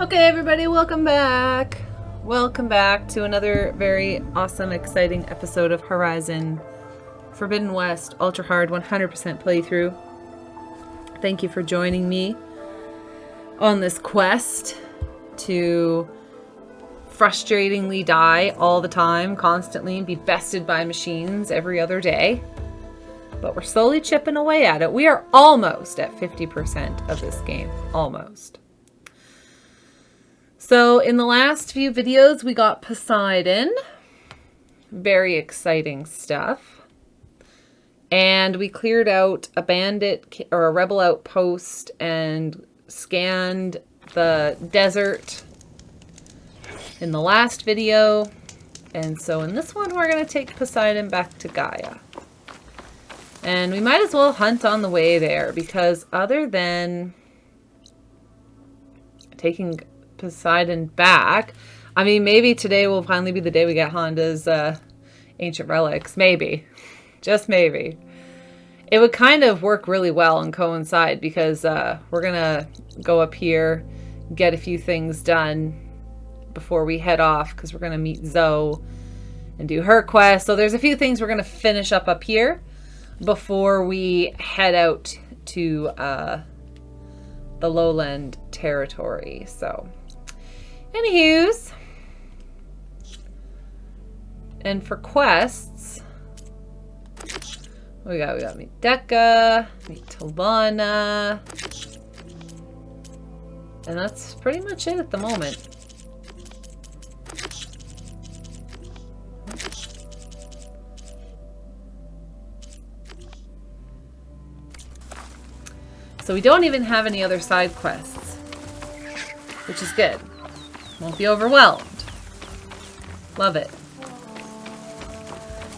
Okay, everybody, welcome back. Welcome back to another very awesome, exciting episode of Horizon Forbidden West Ultra Hard 100% playthrough. Thank you for joining me on this quest to frustratingly die all the time, constantly, be bested by machines every other day. But we're slowly chipping away at it. We are almost at 50% of this game. Almost. So in the last few videos, we got Posiedon. Very exciting stuff. And we cleared out a bandit or a rebel outpost and scanned the desert in the last video. And so in this one, we're going to take Posiedon back to Gaia. And we might as well hunt on the way there, because other than taking Posiedon back, I mean, maybe today will finally be the day we get Honda's ancient relics. Maybe. Just maybe. It would kind of work really well and coincide, because we're going to go up here, get a few things done before we head off, because we're going to meet Zoe and do her quest. So there's a few things we're going to finish up here before we head out to the lowland territory. So, anywho's, and for quests, we got meet Deca, meet Talana, and that's pretty much it at the moment. So we don't even have any other side quests, which is good. Won't be overwhelmed. Love it.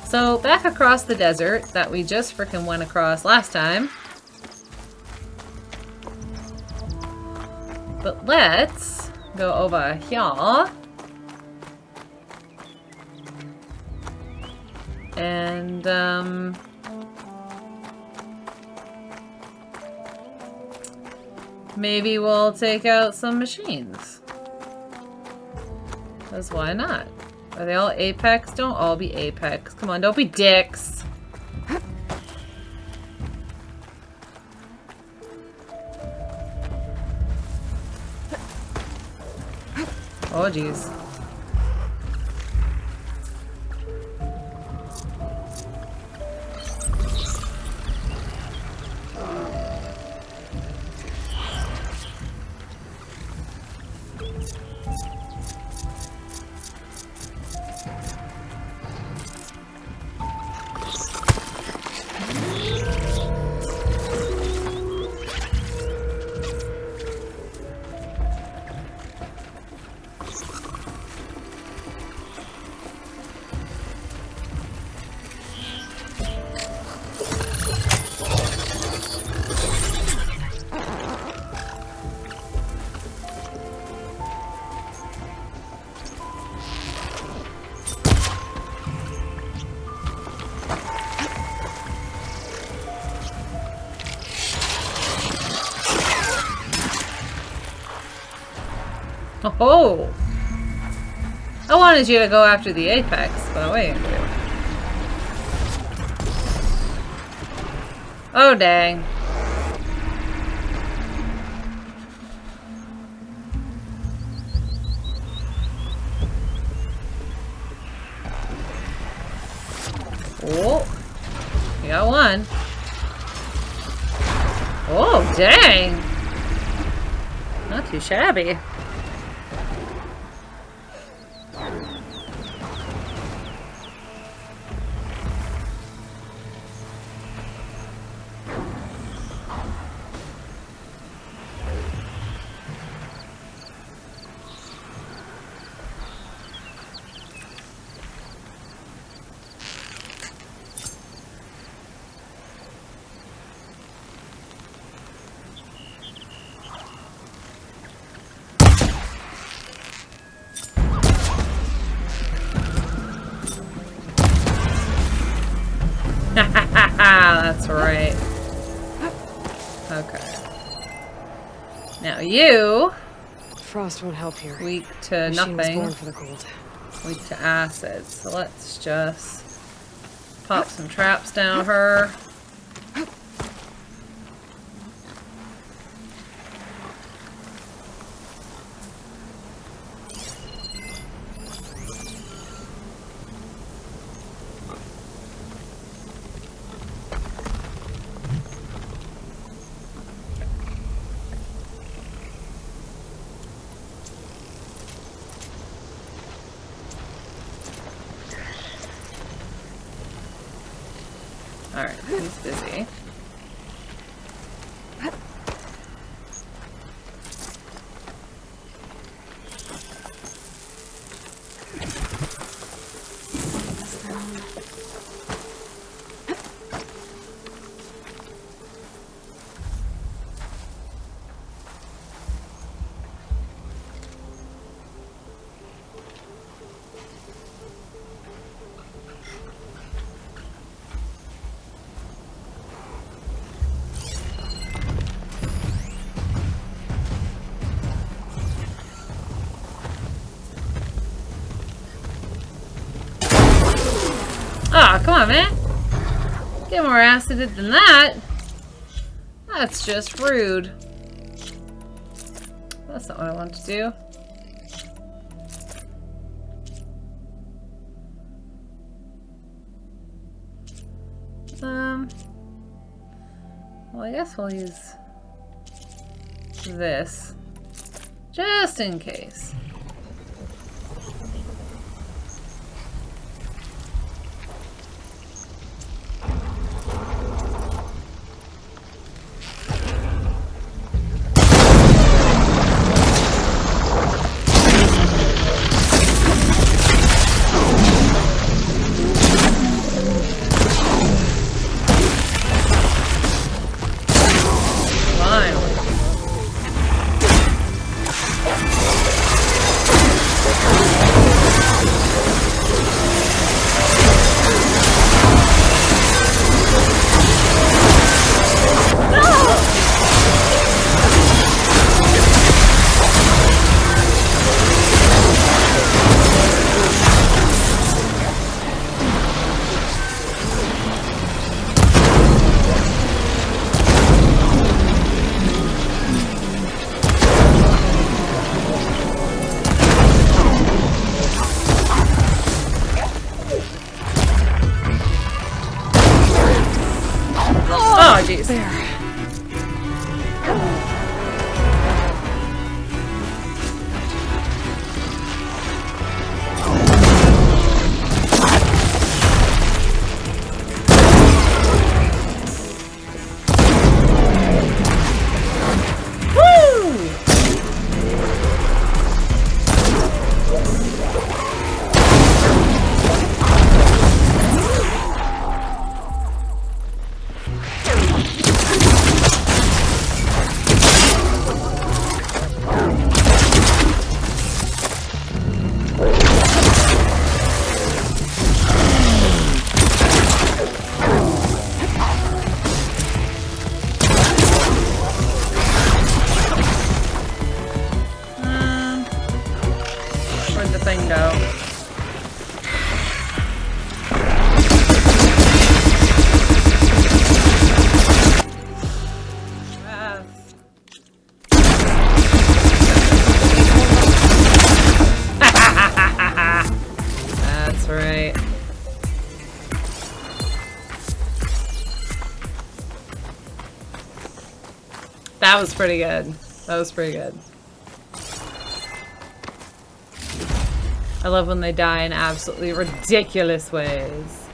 So back across the desert that we just frickin' went across last time. But let's go over here. And maybe we'll take out some machines. Because why not? Are they all Apex? Don't all be Apex. Come on, don't be dicks. Oh, jeez. Oh! I wanted you to go after the Apex, but what are you gonna do? Oh, dang. Oh! You got one. Oh, dang! Not too shabby. That's right. Okay. Now you frost won't help here. Weak to Machine was nothing. born for the cold. Weak to acid. So let's just pop some traps down her. Alright, he's busy. Aw, come on, man. Get more acided than that. That's just rude. That's not what I want to do. Well, I guess we'll use this. Just in case. That was pretty good. That was pretty good. I love when they die in absolutely ridiculous ways.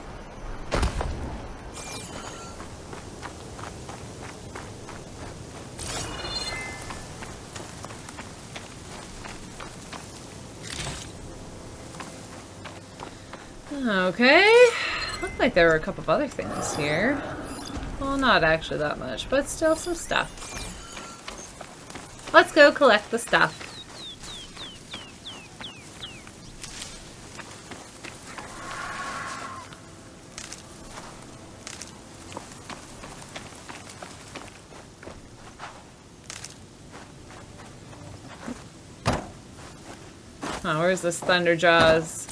Okay. Looked like there were a couple of other things here. Well, not actually that much, but still some stuff. Let's go collect the stuff. Oh, where's this Thunderjaw's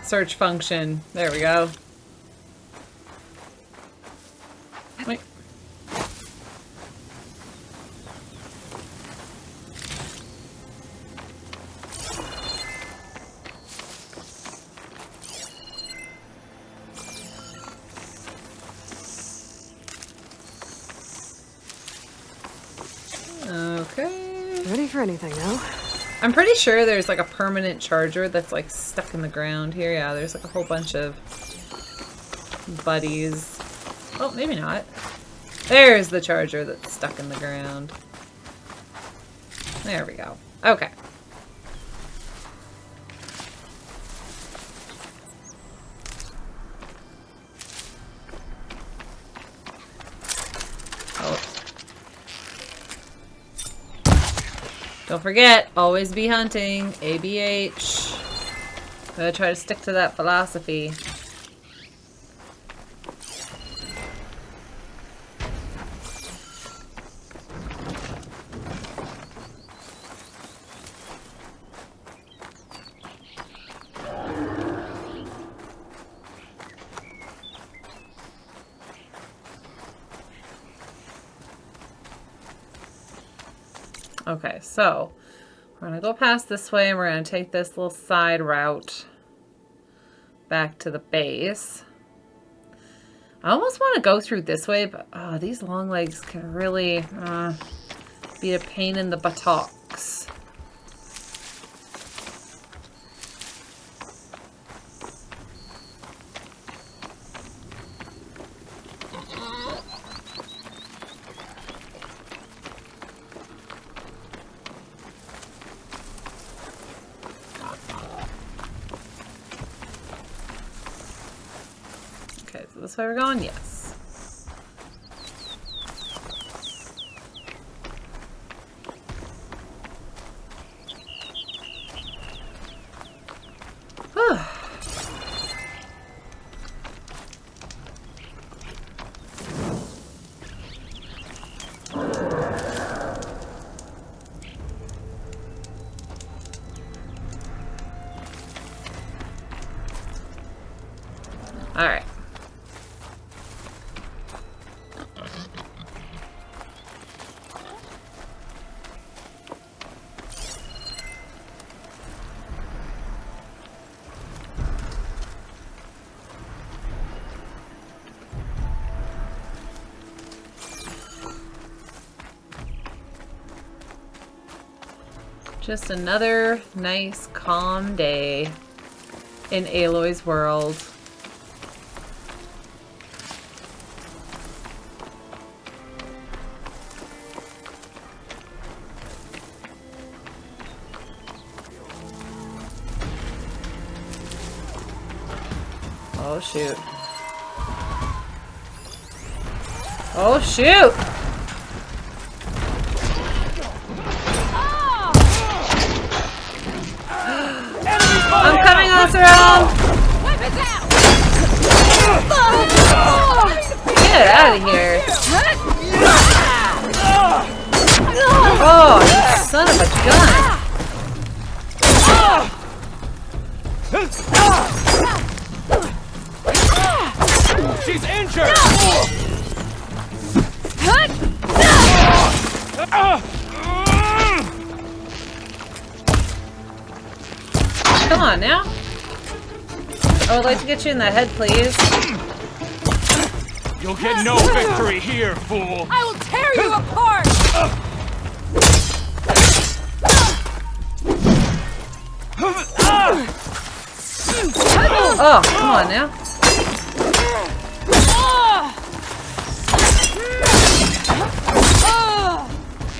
search function? There we go. Wait. Okay. Ready for anything now? I'm pretty sure there's like a permanent charger that's like stuck in the ground here. Yeah, there's like a whole bunch of buddies. Oh, maybe not. There's the charger that's stuck in the ground. There we go. Okay. Oh. Don't forget, always be hunting. ABH. Gotta try to stick to that philosophy. Okay, so we're gonna go past this way and we're gonna take this little side route back to the base. I almost want to go through this way, but oh, these long legs can really be a pain in the buttocks. Okay, so this way we're going? Yes. Whew. All right. Just another nice, calm day in Aloy's world. Oh, shoot. Oh, shoot! I'm coming, Oseram! Get out of here! Oh, you son of a gun! She's injured! Come on now. I would like to get you in the head, please. You'll get no victory here, fool! I will tear you apart! Oh, come on now.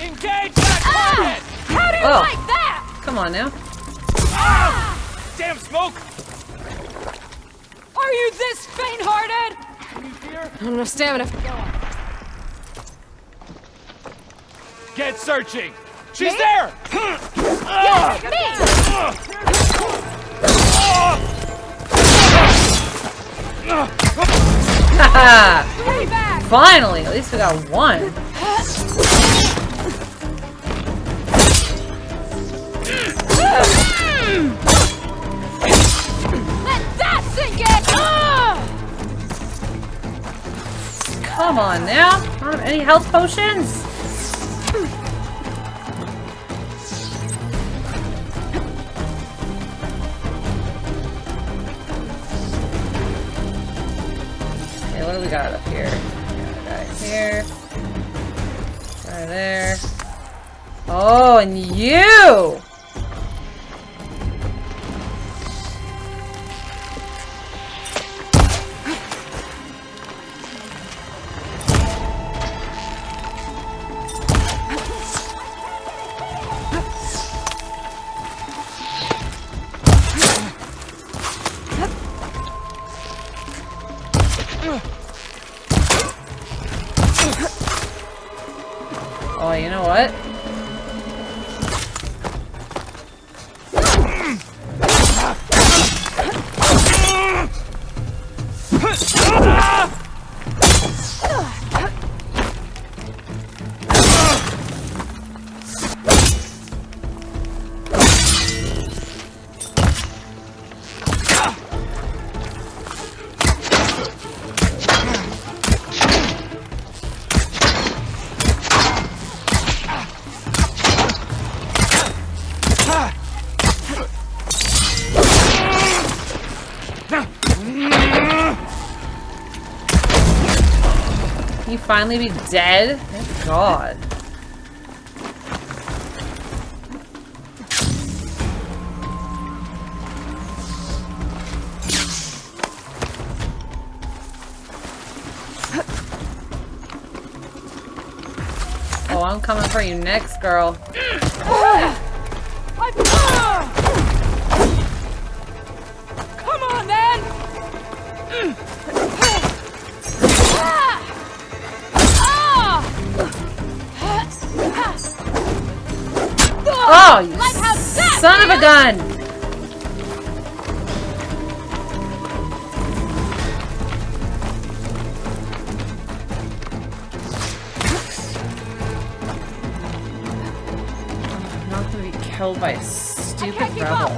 Engage that target! How do you like that? Come on now. Damn smoke! Are you this faint-hearted? Here. I don't have enough stamina. Get searching! She's there! Yes, Haha! back! Finally, at least we got one. Come on now. I don't have any health potions. Okay, what do we got up here? Right here. Right there. Oh, and you! Oh, you know what? Can you finally be dead? Thank God. Oh, I'm coming for you next, girl. Come on, then! Oh, you son of a gun! I'm not gonna be killed by a stupid rebel.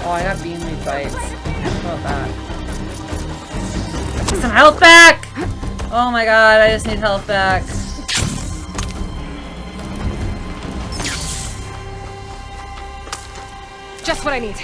Oh, I got beam lead bites. How about that? Some health back! Oh my god, I just need health back. Just what I need.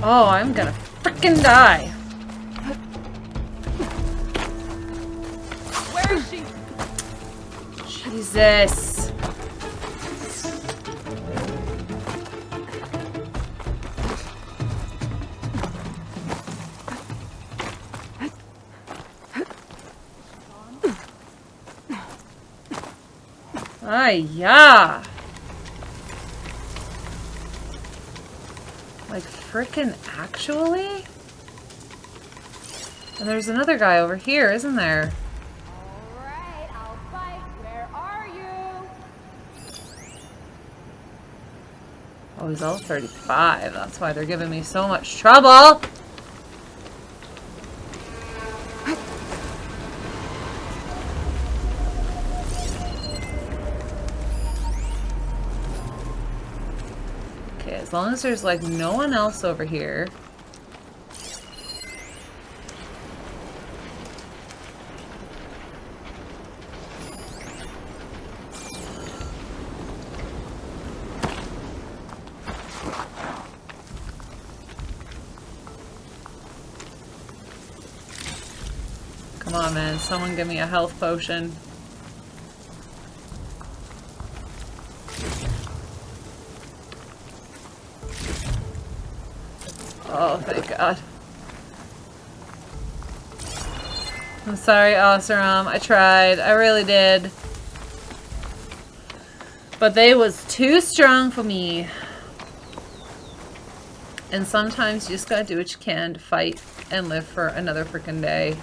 Oh, I'm gonna frickin' die. Where is she? Jesus. Ay, yeah. Like, frickin' actually? And there's another guy over here, isn't there? Alright, I'll fight. Where are you? Oh, he's level 35. That's why they're giving me so much trouble. Okay, as long as there's like no one else over here. Come on, man. Someone give me a health potion. Oh, thank God. I'm sorry, Oseram. I tried. I really did. But they was too strong for me. And sometimes you just gotta do what you can to fight and live for another freaking day.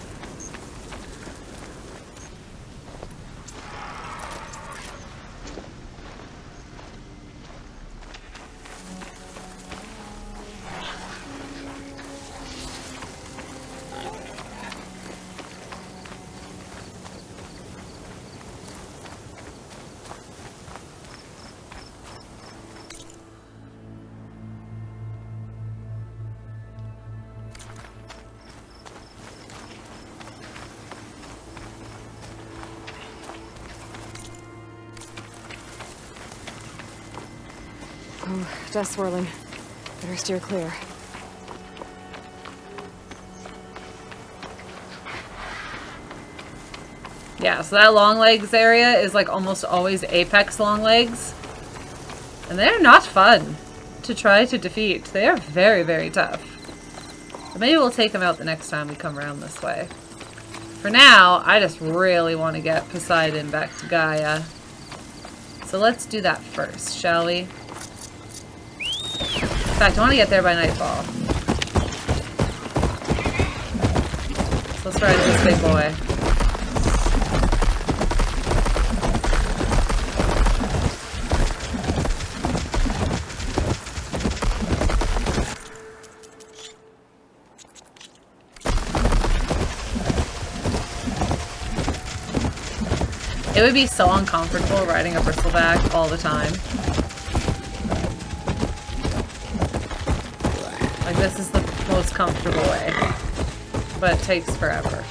Dust swirling. Better steer clear. Yeah, so that long legs area is like almost always apex long legs. And they're not fun to try to defeat. They are very, very tough. But maybe we'll take them out the next time we come around this way. For now, I just really want to get Posiedon back to Gaia. So let's do that first, shall we? In fact, I want to get there by nightfall. So let's ride this big boy. It would be so uncomfortable riding a bristleback all the time. Like, this is the most comfortable way, but it takes forever.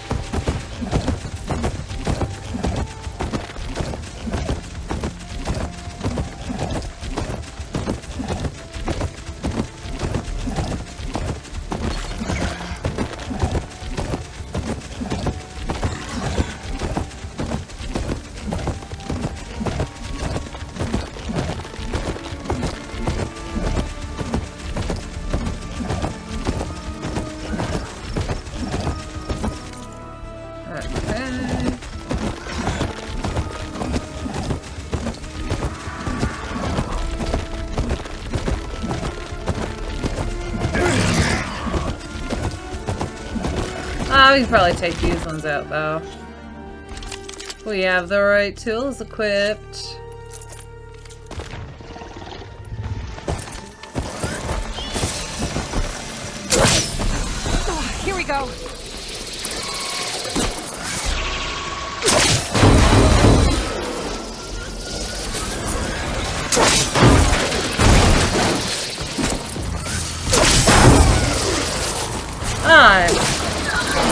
We can probably take these ones out, though. We have the right tools equipped. Oh, here we go.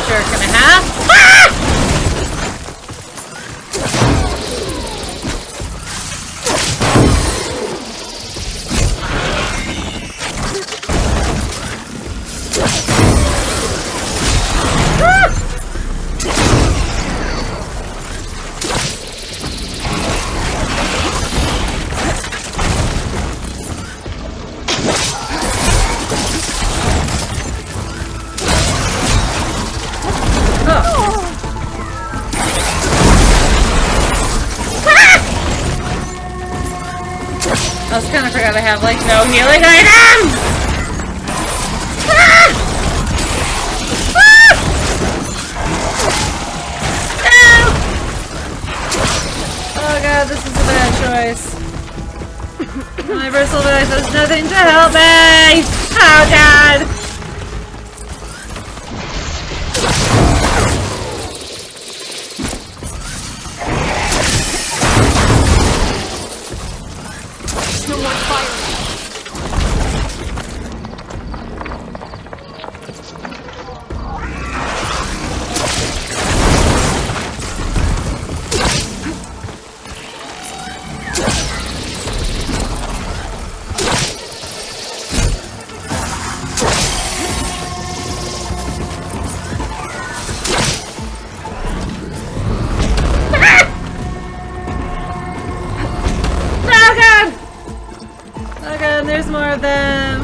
Jerk and a half. Ah! I was kind of forgot I have like no healing items. Ah! Ah! No! Oh god, this is a bad choice. My bristle knife does nothing to help me. Oh god. There's more of them.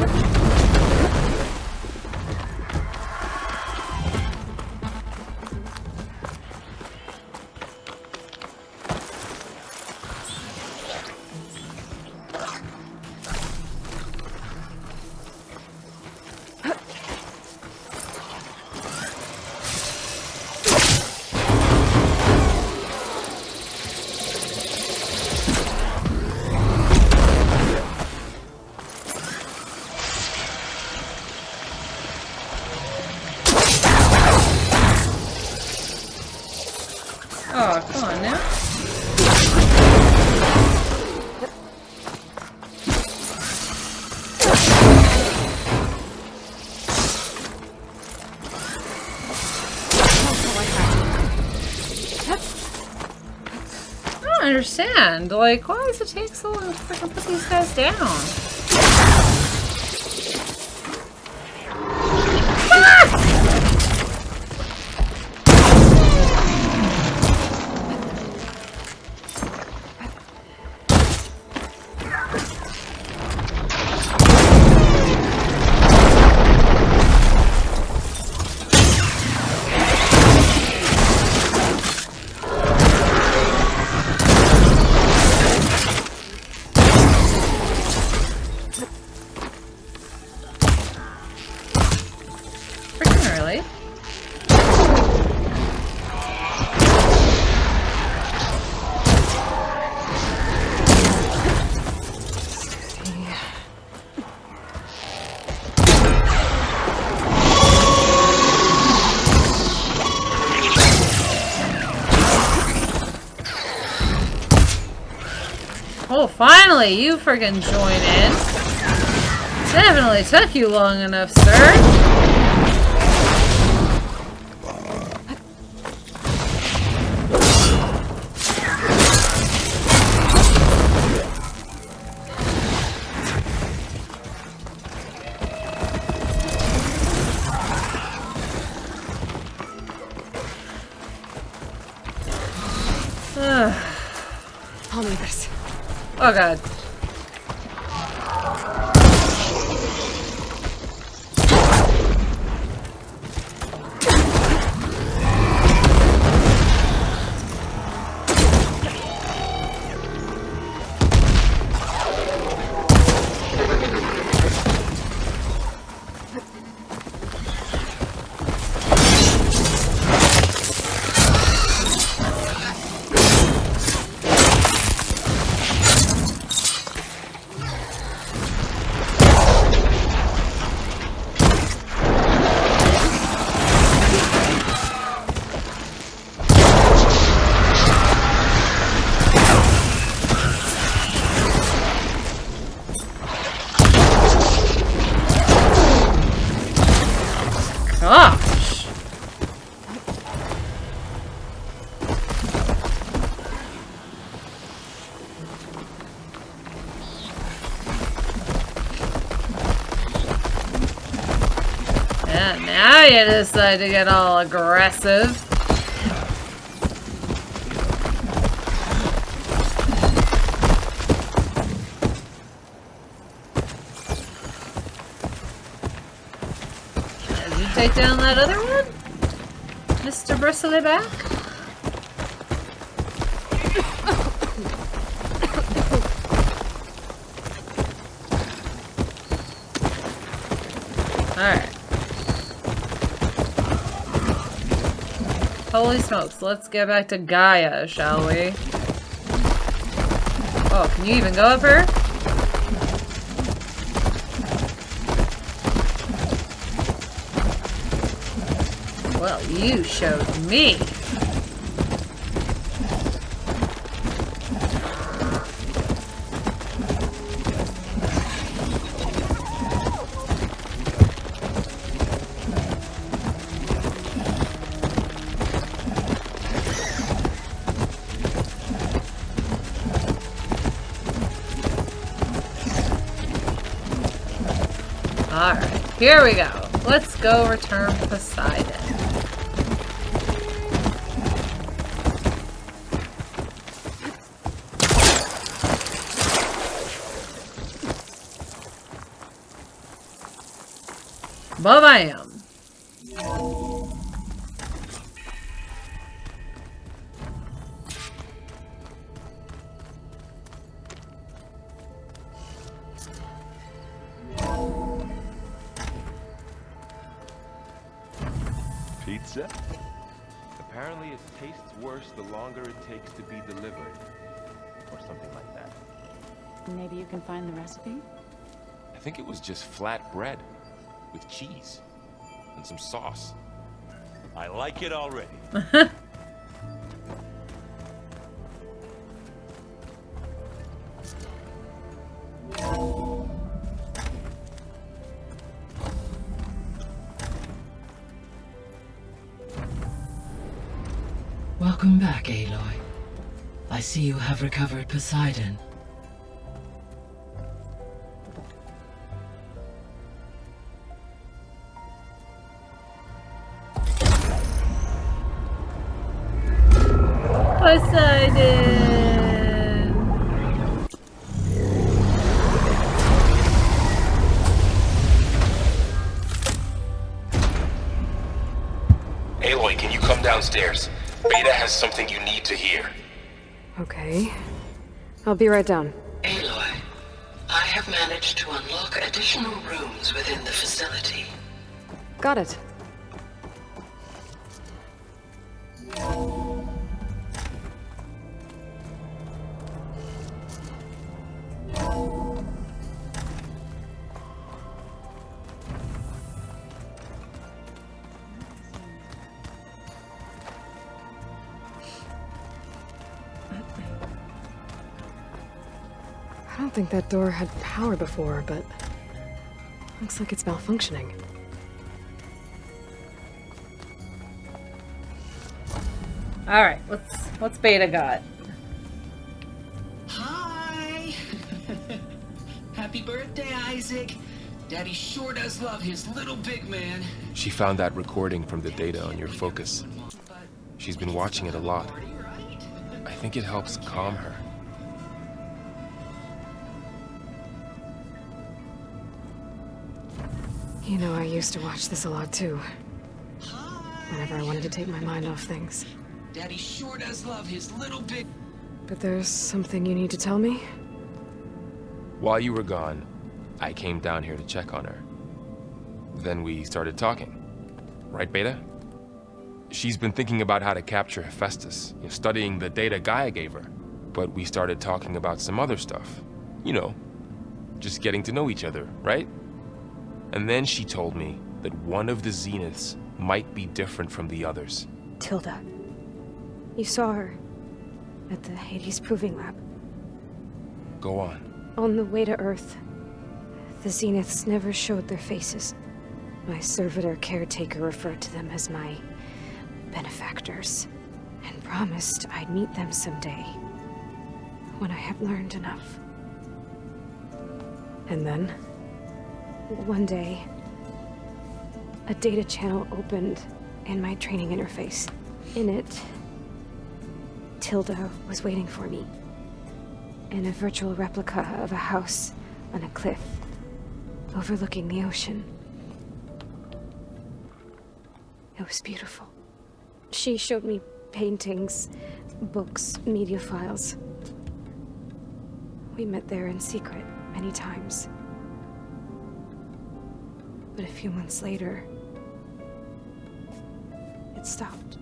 understand. Like, why does it take so long to freaking put these guys down? Ah! Oh, finally, you friggin' join in. Definitely took you long enough, sir. I'll need this. Oh god. Gosh. Yeah, now you decide to get all aggressive. Take down that other one? Mr. Bristlyback? Alright. Holy smokes, let's get back to Gaia, shall we? Oh, can you even go up her? Well, you showed me. Alright, here we go. Let's go return Posiedon. Ba-bam! Pizza? Apparently it tastes worse the longer it takes to be delivered. Or something like that. Maybe you can find the recipe? I think it was just flat bread. With cheese. And some sauce. I like it already. Welcome back, Aloy. I see you have recovered Posiedon. Poseidon! Aloy, can you come downstairs? Beta has something you need to hear. Okay. I'll be right down. Aloy, I have managed to unlock additional rooms within the facility. Got it. I don't think that door had power before, but looks like it's malfunctioning. All right, what's Beta got? Hi! Happy birthday, Isaac! Daddy sure does love his little big man. She found that recording from the data on your focus. She's been watching it a lot. I think it helps calm her. You know, I used to watch this a lot too. Whenever I wanted to take my mind off things. Daddy sure does love his little big... But there's something you need to tell me? While you were gone, I came down here to check on her. Then we started talking. Right, Beta? She's been thinking about how to capture Hephaestus, studying the data Gaia gave her. But we started talking about some other stuff. You know, just getting to know each other, right? And then she told me that one of the Zeniths might be different from the others. Tilda. You saw her at the Hades Proving Lab. Go on. On the way to Earth, the Zeniths never showed their faces. My servitor caretaker referred to them as my benefactors, and promised I'd meet them someday, when I had learned enough. And then? One day, a data channel opened in my training interface. In it, Tilda was waiting for me. In a virtual replica of a house on a cliff, overlooking the ocean. It was beautiful. She showed me paintings, books, media files. We met there in secret many times. But a few months later, it stopped.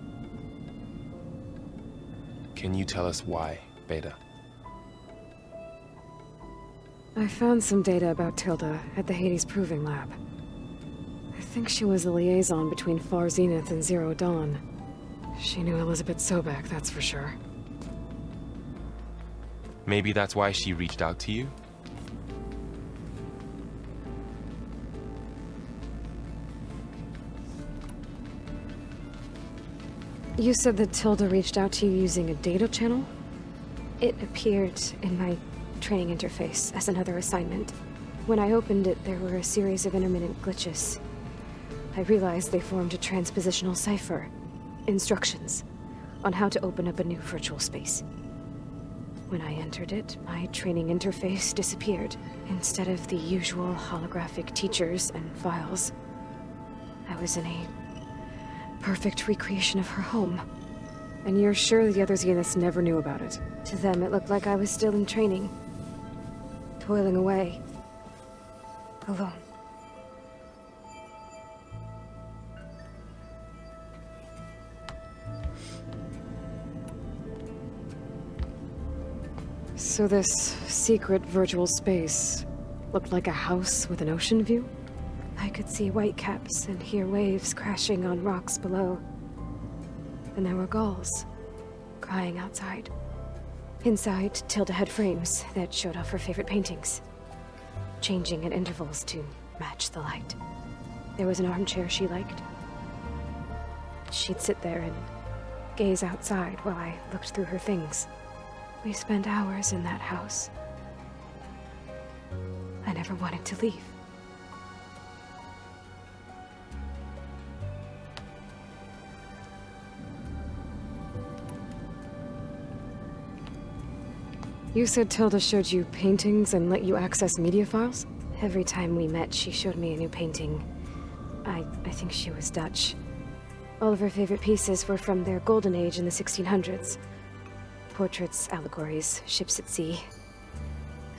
Can you tell us why, Beta? I found some data about Tilda at the Hades Proving Lab. I think she was a liaison between Far Zenith and Zero Dawn. She knew Elizabeth Sobek, that's for sure. Maybe that's why she reached out to you? You said that Tilda reached out to you using a data channel? It appeared in my training interface as another assignment. When I opened it, there were a series of intermittent glitches. I realized they formed a transpositional cipher. Instructions on how to open up a new virtual space. When I entered it, my training interface disappeared. Instead of the usual holographic teachers and files, I was in a perfect recreation of her home. And you're sure the other Zeniths never knew about it? To them, it looked like I was still in training. Toiling away. Alone. So this secret virtual space looked like a house with an ocean view? I could see whitecaps and hear waves crashing on rocks below. And there were gulls crying outside. Inside, Tilda had frames that showed off her favorite paintings, changing at intervals to match the light. There was an armchair she liked. She'd sit there and gaze outside while I looked through her things. We spent hours in that house. I never wanted to leave. You said Tilda showed you paintings and let you access media files? Every time we met, she showed me a new painting. I think she was Dutch. All of her favorite pieces were from their golden age in the 1600s. Portraits, allegories, ships at sea.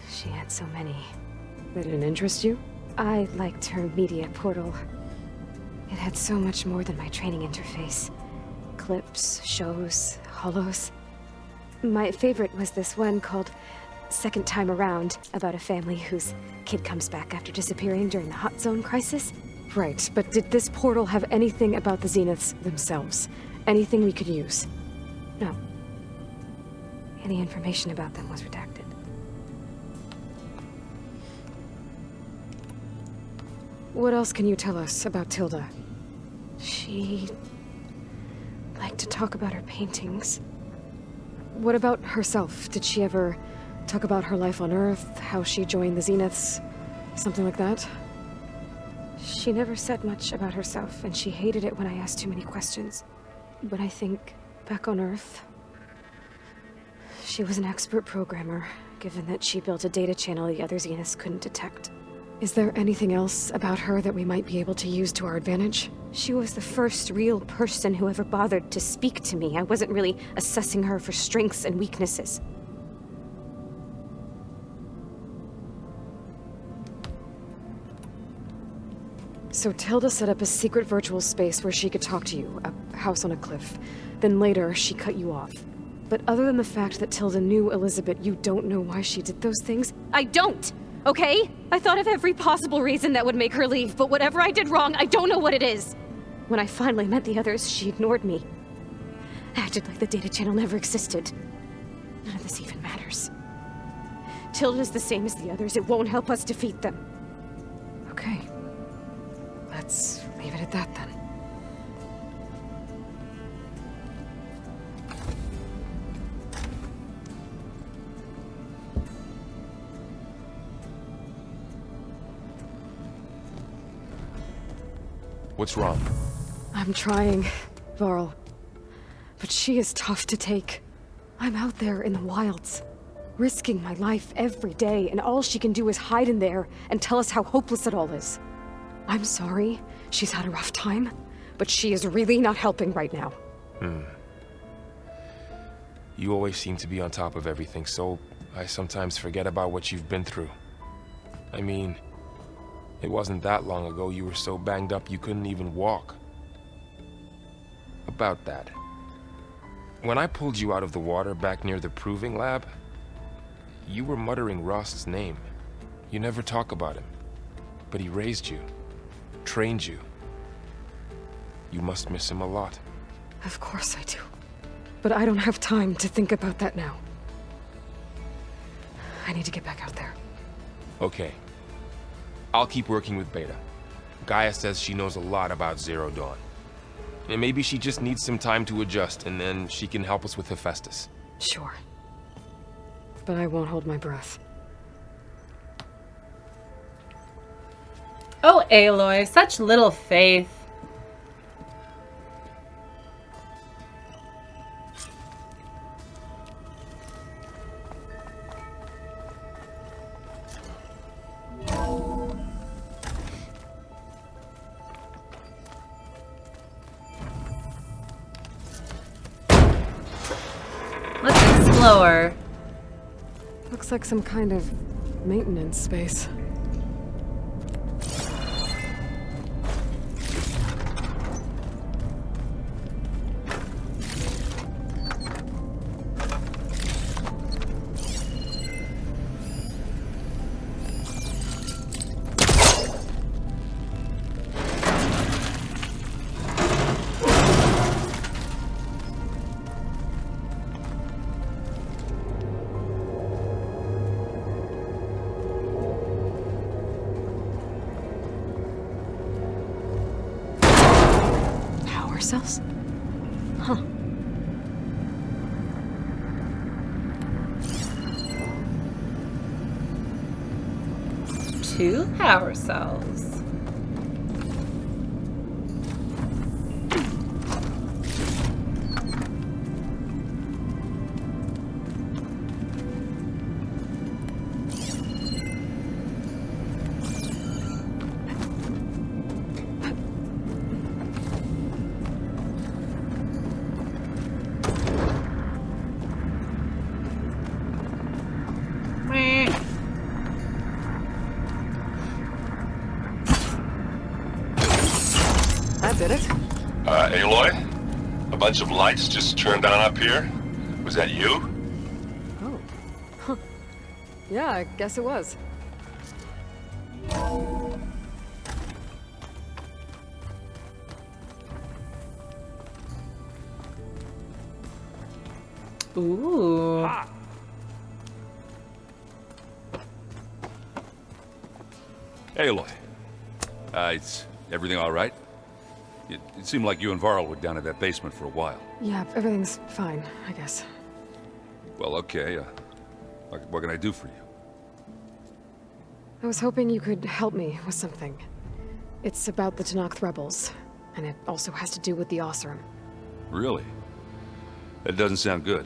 She had so many. That didn't interest you? I liked her media portal. It had so much more than my training interface. Clips, shows, holos. My favorite was this one called Second Time Around, about a family whose kid comes back after disappearing during the Hot Zone crisis. Right, but did this portal have anything about the Zeniths themselves? Anything we could use? No. Any information about them was redacted. What else can you tell us about Tilda? She liked to talk about her paintings. What about herself? Did she ever talk about her life on Earth, how she joined the Zeniths, something like that? She never said much about herself, and she hated it when I asked too many questions. When I think back on Earth, she was an expert programmer, given that she built a data channel the other Zeniths couldn't detect. Is there anything else about her that we might be able to use to our advantage? She was the first real person who ever bothered to speak to me. I wasn't really assessing her for strengths and weaknesses. So Tilda set up a secret virtual space where she could talk to you, a house on a cliff. Then later, she cut you off. But other than the fact that Tilda knew Elizabeth, you don't know why she did those things? I don't! Okay? I thought of every possible reason that would make her leave, but whatever I did wrong, I don't know what it is! When I finally met the others, she ignored me. Acted like the data channel never existed. None of this even matters. Tilda's the same as the others. It won't help us defeat them. Okay. Let's leave it at that then. What's wrong? I'm trying, Varl. But she is tough to take. I'm out there in the wilds, risking my life every day, and all she can do is hide in there and tell us how hopeless it all is. I'm sorry, she's had a rough time, but she is really not helping right now. You always seem to be on top of everything, so I sometimes forget about what you've been through. I mean, it wasn't that long ago you were so banged up you couldn't even walk. About that. When I pulled you out of the water back near the proving lab, you were muttering Rost's name. You never talk about him. But he raised you, trained you. You must miss him a lot. Of course I do. But I don't have time to think about that now. I need to get back out there. Okay. I'll keep working with Beta. Gaia says she knows a lot about Zero Dawn. And maybe she just needs some time to adjust, and then she can help us with Hephaestus. Sure. But I won't hold my breath. Oh, Aloy, such little faith. Let's explore. Looks like some kind of maintenance space. Cells? Huh. 2 power cells. That did it. Aloy? A bunch of lights just turned on up here? Was that you? Oh. Huh. Yeah, I guess it was. Ooh. Aloy. Is everything all right? It seemed like you and Varl were down at that basement for a while. Yeah, everything's fine, I guess. Well, okay. What can I do for you? I was hoping you could help me with something. It's about the Tenakth rebels, and it also has to do with the Oseram. Really? That doesn't sound good.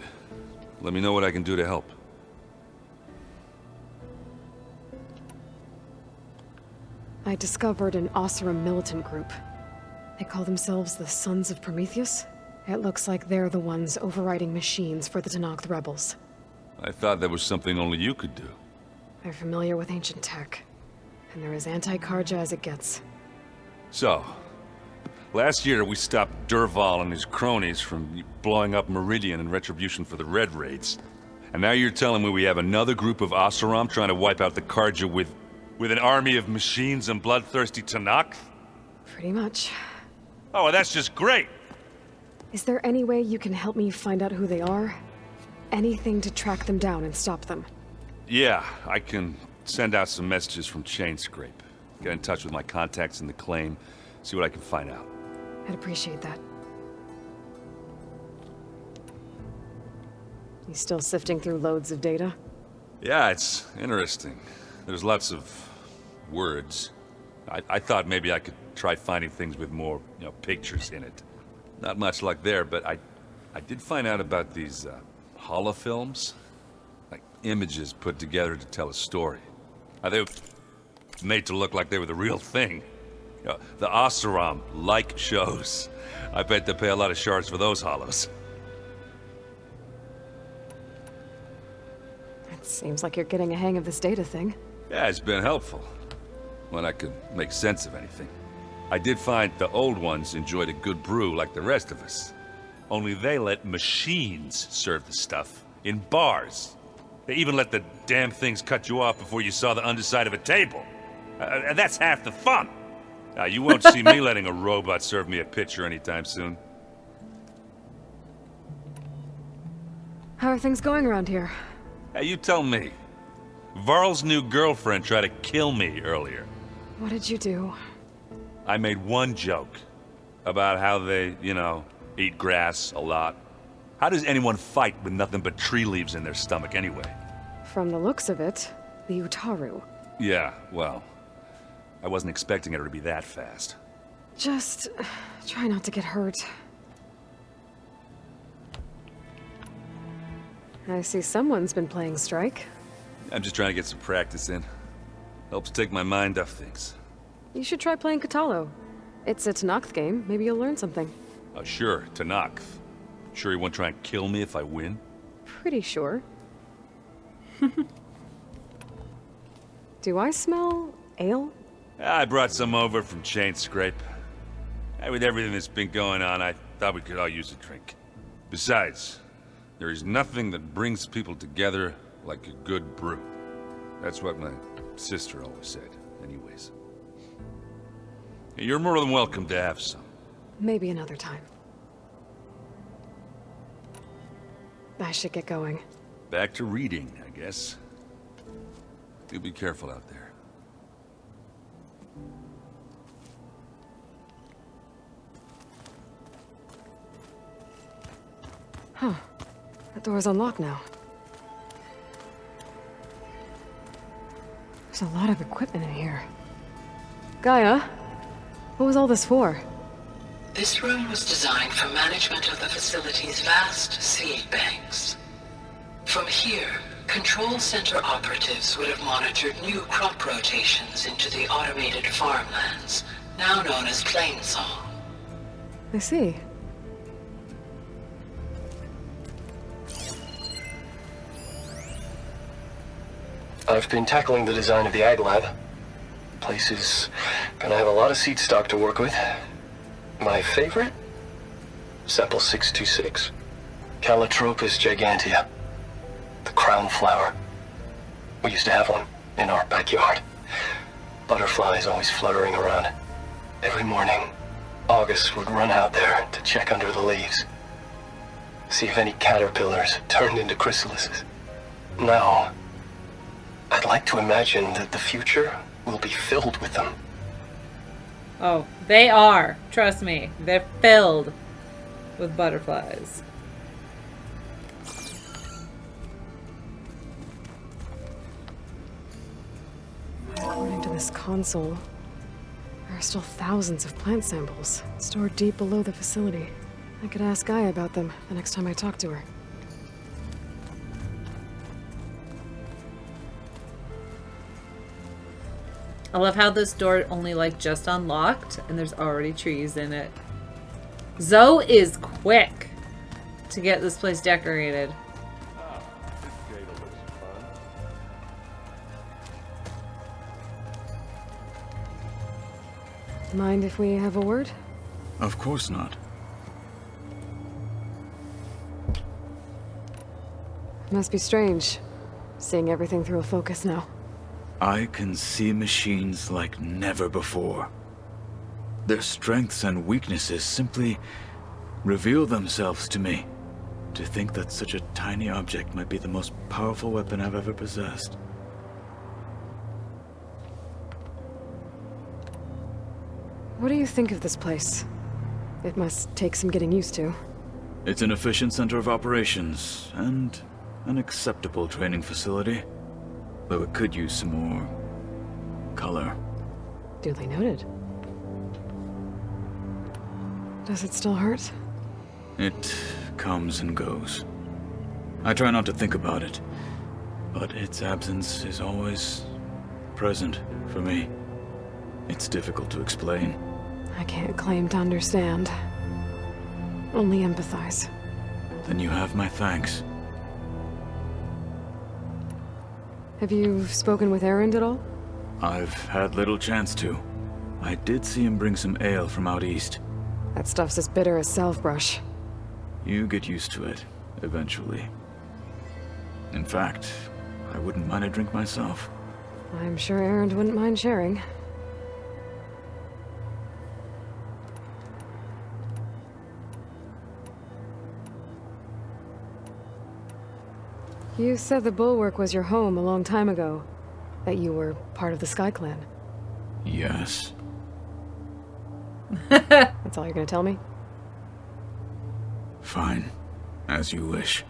Let me know what I can do to help. I discovered an Oseram militant group. They call themselves the Sons of Prometheus. It looks like they're the ones overriding machines for the Tenakth rebels. I thought that was something only you could do. They're familiar with ancient tech, and they're as anti-Karja as it gets. So, last year we stopped Dervahl and his cronies from blowing up Meridian in retribution for the Red Raids. And now you're telling me we have another group of Oseram trying to wipe out the Karja with an army of machines and bloodthirsty Tenakth? Pretty much. Oh, well, that's just great! Is there any way you can help me find out who they are? Anything to track them down and stop them. Yeah, I can send out some messages from Chainscrape. Get in touch with my contacts in the claim, see what I can find out. I'd appreciate that. You still sifting through loads of data? Yeah, it's interesting. There's lots of words. I thought maybe I could try finding things with more, pictures in it. Not much luck there, but I did find out about these holofilms. Like images put together to tell a story. They were made to look like they were the real thing. The Oseram like shows. I bet they pay a lot of shards for those hollows. It seems like you're getting a hang of this data thing. Yeah, it's been helpful. When I could make sense of anything. I did find the old ones enjoyed a good brew like the rest of us. Only they let machines serve the stuff in bars. They even let the damn things cut you off before you saw the underside of a table. And that's half the fun. You won't see me letting a robot serve me a pitcher anytime soon. How are things going around here? Hey, you tell me. Varl's new girlfriend tried to kill me earlier. What did you do? I made one joke about how they, eat grass a lot. How does anyone fight with nothing but tree leaves in their stomach anyway? From the looks of it, the Utaru. Yeah, well, I wasn't expecting her to be that fast. Just try not to get hurt. I see someone's been playing Strike. I'm just trying to get some practice in. Helps take my mind off things. You should try playing Katalo. It's a Tenakth game. Maybe you'll learn something. Oh, sure, Tenakth. Sure you won't try and kill me if I win? Pretty sure. Do I smell ale? I brought some over from Chainscrape. With everything that's been going on, I thought we could all use a drink. Besides, there is nothing that brings people together like a good brew. That's what my sister always said, anyways. You're more than welcome to have some. Maybe another time. I should get going. Back to reading, I guess. You be careful out there. Huh. That door's unlocked now. There's a lot of equipment in here. Gaia, what was all this for? This room was designed for management of the facility's vast seed banks. From here, Control Center operatives would have monitored new crop rotations into the automated farmlands, now known as Plainsong. I see. I've been tackling the design of the Ag Lab. Place is gonna have a lot of seed stock to work with. My favorite? Sample 626. Calotropis gigantea. The crown flower. We used to have one in our backyard. Butterflies always fluttering around. Every morning, August would run out there to check under the leaves. See if any caterpillars turned into chrysalises. Now, I'd like to imagine that the future will be filled with them. Oh, they are. Trust me. They're filled with butterflies. According to this console, there are still thousands of plant samples stored deep below the facility. I could ask Gaia about them the next time I talk to her. I love how this door only like just unlocked and there's already trees in it. Zoe is quick to get this place decorated. Mind if we have a word? Of course not. Must be strange, seeing everything through a focus now. I can see machines like never before. Their strengths and weaknesses simply reveal themselves to me. To think that such a tiny object might be the most powerful weapon I've ever possessed. What do you think of this place? It must take some getting used to. It's an efficient center of operations, and an acceptable training facility. Though it could use some more color. Duly noted. Does it still hurt? It comes and goes. I try not to think about it, but its absence is always present for me. It's difficult to explain. I can't claim to understand. Only empathize. Then you have my thanks. Have you spoken with Erend at all? I've had little chance to. I did see him bring some ale from out east. That stuff's as bitter as salve-brush. You get used to it, eventually. In fact, I wouldn't mind a drink myself. I'm sure Erend wouldn't mind sharing. You said the Bulwark was your home a long time ago. That you were part of the Sky Clan. Yes. That's all you're gonna tell me? Fine. As you wish.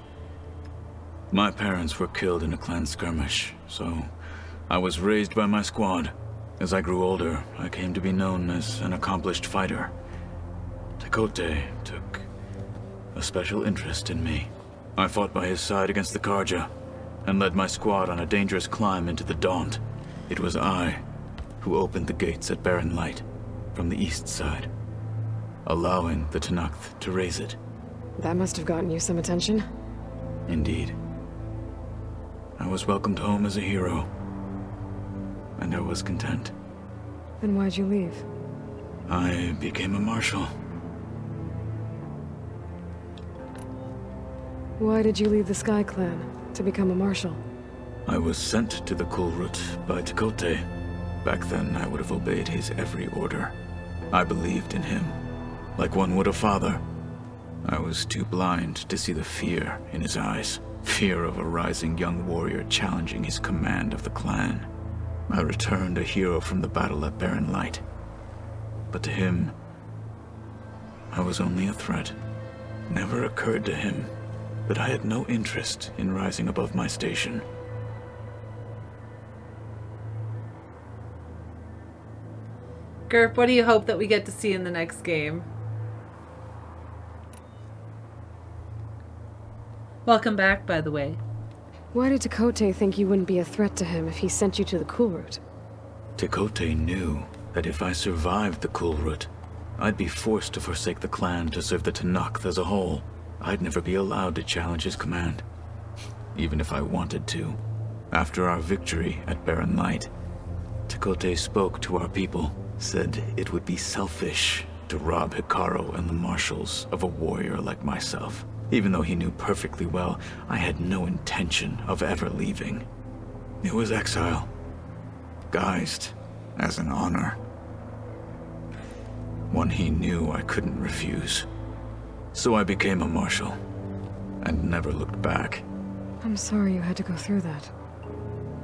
My parents were killed in a clan skirmish, so I was raised by my squad. As I grew older, I came to be known as an accomplished fighter. Tekote took a special interest in me. I fought by his side against the Karja, and led my squad on a dangerous climb into the Daunt. It was I who opened the gates at Barren Light, from the east side, allowing the Tenakth to raise it. That must have gotten you some attention. Indeed. I was welcomed home as a hero, and I was content. Then why'd you leave? I became a marshal. Why did you leave the Sky Clan to become a marshal? I was sent to the Kulrut by Tekote. Back then, I would have obeyed his every order. I believed in him, like one would a father. I was too blind to see the fear in his eyes. Fear of a rising young warrior challenging his command of the clan. I returned a hero from the battle at Barren Light. But to him, I was only a threat. Never occurred to him that I had no interest in rising above my station. Gerp, what do you hope that we get to see in the next game? Welcome back, by the way. Why did Tekote think you wouldn't be a threat to him if he sent you to the Cool Route? Tekote knew that if I survived the Cool Route, I'd be forced to forsake the clan to serve the Tenakth as a whole. I'd never be allowed to challenge his command, even if I wanted to. After our victory at Barren Light, Tekote spoke to our people, said it would be selfish to rob Hikaru and the marshals of a warrior like myself, even though he knew perfectly well I had no intention of ever leaving. It was exile, guised as an honor. One he knew I couldn't refuse. So I became a marshal, and never looked back. I'm sorry you had to go through that.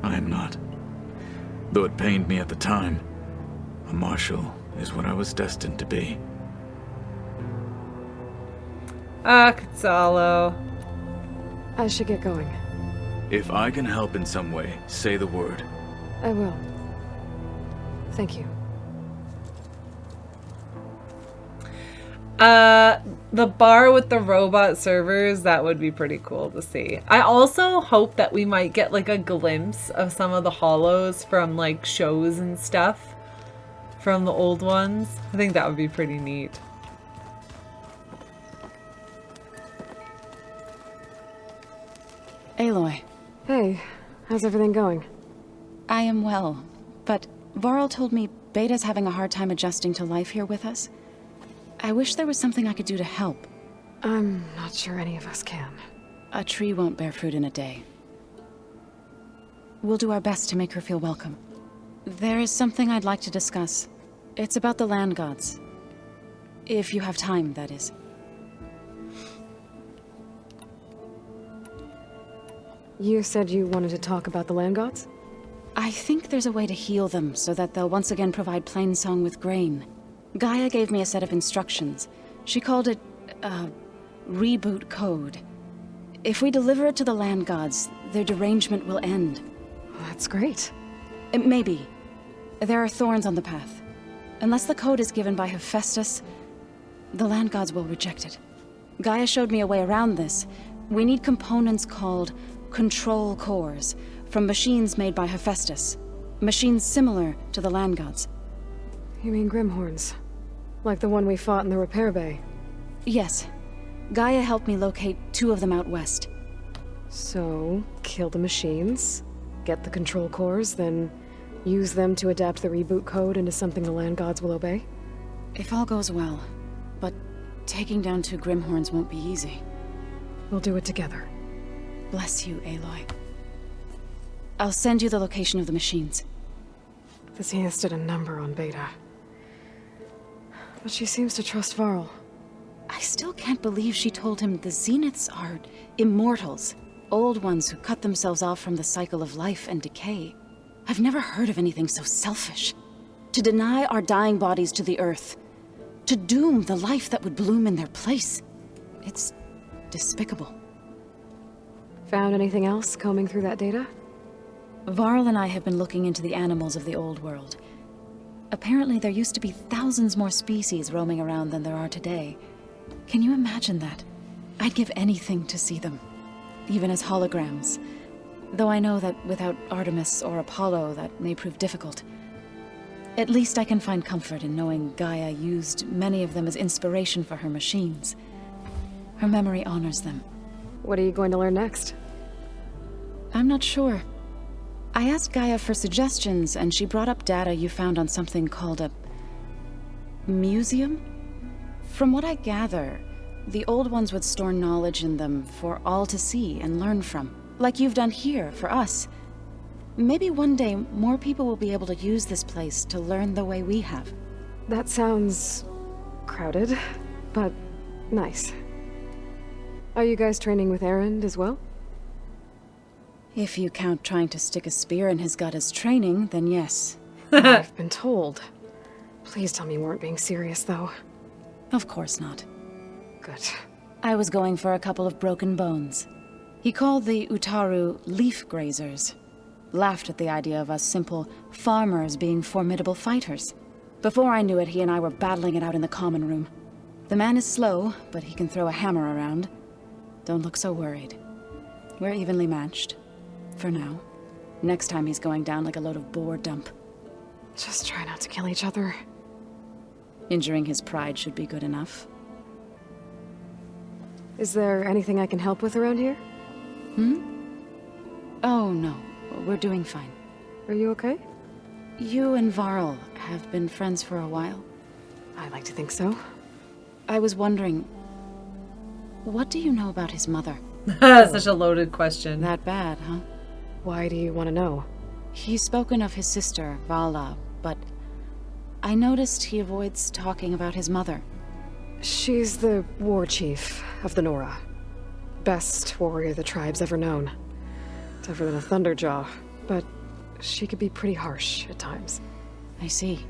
I am not. Though it pained me at the time, a marshal is what I was destined to be. Gonzalo. I should get going. If I can help in some way, say the word. I will. Thank you. The bar with the robot servers, that would be pretty cool to see. I also hope that we might get like a glimpse of some of the hollows from like shows and stuff from the old ones. I think that would be pretty neat. Aloy. Hey, how's everything going? I am well, but Varl told me Beta's having a hard time adjusting to life here with us. I wish there was something I could do to help. I'm not sure any of us can. A tree won't bear fruit in a day. We'll do our best to make her feel welcome. There is something I'd like to discuss. It's about the land gods. If you have time, that is. You said you wanted to talk about the land gods? I think there's a way to heal them so that they'll once again provide Plainsong with grain. Gaia gave me a set of instructions. She called it, reboot code. If we deliver it to the land gods, their derangement will end. That's great. Maybe. There are thorns on the path. Unless the code is given by Hephaestus, the land gods will reject it. Gaia showed me a way around this. We need components called control cores from machines made by Hephaestus. Machines similar to the land gods. You mean Grimhorns? Like the one we fought in the repair bay? Yes. Gaia helped me locate 2 of them out west. So, kill the machines, get the control cores, then use them to adapt the reboot code into something the land gods will obey? If all goes well. But taking down 2 Grimhorns won't be easy. We'll do it together. Bless you, Aloy. I'll send you the location of the machines. The Zeniths did a number on Beta. But she seems to trust Varl. I still can't believe she told him the Zeniths are immortals. Old ones who cut themselves off from the cycle of life and decay. I've never heard of anything so selfish. To deny our dying bodies to the earth. To doom the life that would bloom in their place. It's despicable. Found anything else combing through that data? Varl and I have been looking into the animals of the old world. Apparently there used to be thousands more species roaming around than there are today. Can you imagine that? I'd give anything to see them, even as holograms. Though I know that without Artemis or Apollo, that may prove difficult. At least I can find comfort in knowing Gaia used many of them as inspiration for her machines. Her memory honors them. What are you going to learn next? I'm not sure. I asked Gaia for suggestions, and she brought up data you found on something called a museum? From what I gather, the old ones would store knowledge in them for all to see and learn from, like you've done here for us. Maybe one day more people will be able to use this place to learn the way we have. That sounds crowded, but nice. Are you guys training with Erend as well? If you count trying to stick a spear in his gut as training, then yes. I've been told. Please tell me you weren't being serious, though. Of course not. Good. I was going for a couple of broken bones. He called the Utaru leaf grazers. Laughed at the idea of us simple farmers being formidable fighters. Before I knew it, he and I were battling it out in the common room. The man is slow, but he can throw a hammer around. Don't look so worried. We're evenly matched. For now. Next time he's going down like a load of boar dump. Just try not to kill each other. Injuring his pride should be good enough. Is there anything I can help with around here? Oh, no. We're doing fine. Are you okay? You and Varl have been friends for a while. I like to think so. I was wondering, what do you know about his mother? Such a loaded question. That bad, huh? Why do you want to know? He's spoken of his sister, Vala, but I noticed he avoids talking about his mother. She's the war chief of the Nora. Best warrior the tribe's ever known. Tougher than a Thunderjaw, but she could be pretty harsh at times. I see.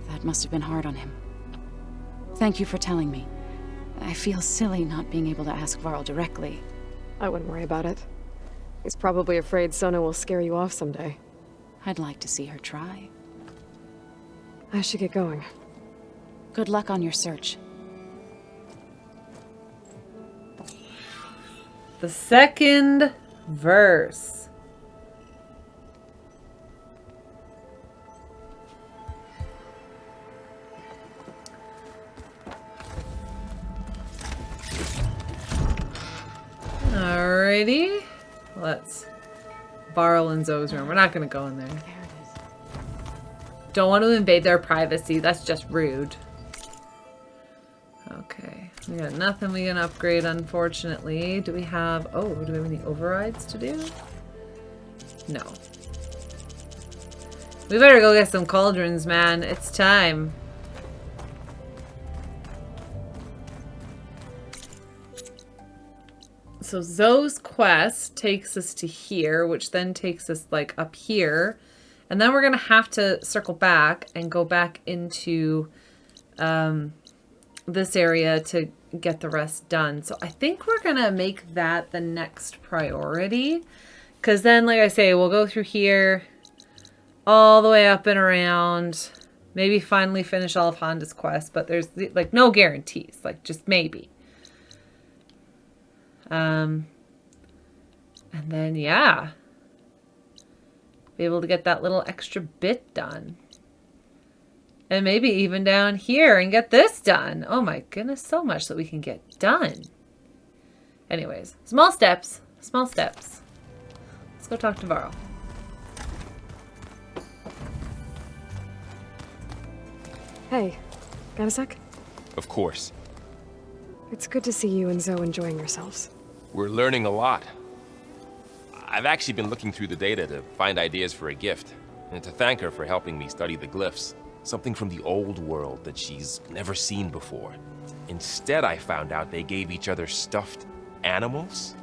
That must have been hard on him. Thank you for telling me. I feel silly not being able to ask Varl directly. I wouldn't worry about it. He's probably afraid Sona will scare you off someday. I'd like to see her try. I should get going. Good luck on your search. The second verse. Alrighty. Let's Varl and Zoe's room. We're not going to go in there. Don't want to invade their privacy. That's just rude. Okay. We got nothing we can upgrade, unfortunately. Do we have... Oh, do we have any overrides to do? No. We better go get some cauldrons, man. It's time. So Zoe's quest takes us to here, which then takes us like up here. And then we're going to have to circle back and go back into this area to get the rest done. So I think we're going to make that the next priority. Because then, like I say, we'll go through here all the way up and around. Maybe finally finish all of Honda's quest. But there's like no guarantees. Like just maybe. And then, yeah. Be able to get that little extra bit done. And maybe even down here and get this done. Oh my goodness, so much that we can get done. Anyways, small steps. Small steps. Let's go talk to Varl. Hey, got a sec? Of course. It's good to see you and Zoe enjoying yourselves. We're learning a lot. I've actually been looking through the data to find ideas for a gift, and to thank her for helping me study the glyphs. Something from the old world that she's never seen before. Instead, I found out they gave each other stuffed animals.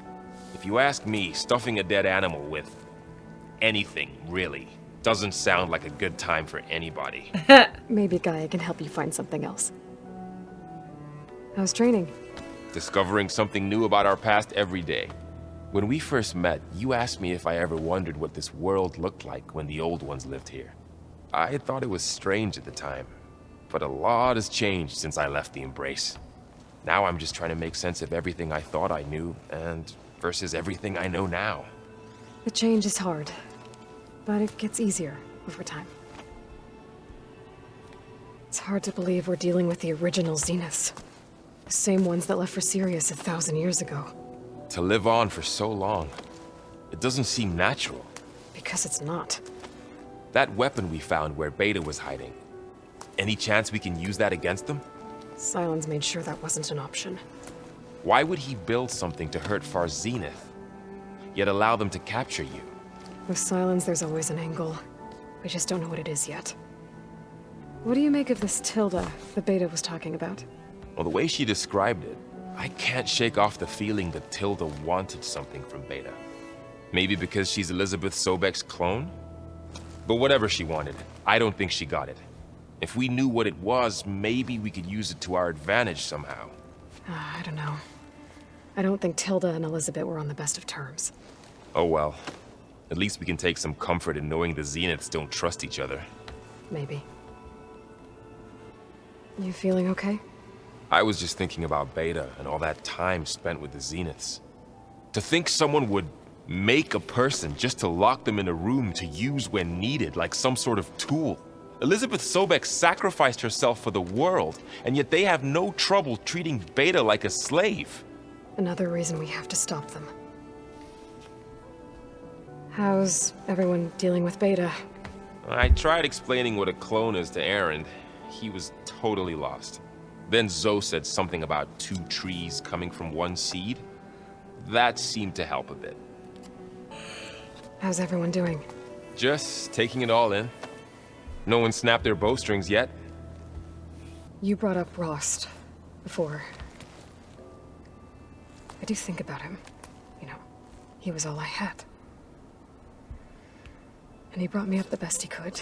If you ask me, stuffing a dead animal with anything, really, doesn't sound like a good time for anybody. Maybe Gaia can help you find something else. How's training? Discovering something new about our past every day. When we first met, you asked me if I ever wondered what this world looked like when the old ones lived here. I thought it was strange at the time, but a lot has changed since I left the Embrace. Now I'm just trying to make sense of everything I thought I knew, and versus everything I know now. The change is hard, but it gets easier over time. It's hard to believe we're dealing with the original Zeniths. The same ones that left for Sirius 1,000 years ago. To live on for so long, it doesn't seem natural. Because it's not. That weapon we found where Beta was hiding, any chance we can use that against them? Sylens made sure that wasn't an option. Why would he build something to hurt Far Zenith, yet allow them to capture you? With Sylens, there's always an angle. We just don't know what it is yet. What do you make of this Tilda the Beta was talking about? Well, the way she described it, I can't shake off the feeling that Tilda wanted something from Beta. Maybe because she's Elizabeth Sobek's clone? But whatever she wanted, I don't think she got it. If we knew what it was, maybe we could use it to our advantage somehow. I don't know. I don't think Tilda and Elizabeth were on the best of terms. Oh well. At least we can take some comfort in knowing the Zeniths don't trust each other. Maybe. You feeling okay? I was just thinking about Beta and all that time spent with the Zeniths. To think someone would make a person just to lock them in a room to use when needed, like some sort of tool. Elizabeth Sobek sacrificed herself for the world, and yet they have no trouble treating Beta like a slave. Another reason we have to stop them. How's everyone dealing with Beta? I tried explaining what a clone is to Aaron. He was totally lost. Then Zoe said something about 2 trees coming from 1 seed. That seemed to help a bit. How's everyone doing? Just taking it all in. No one snapped their bowstrings yet. You brought up Rost before. I do think about him. You know, he was all I had. And he brought me up the best he could.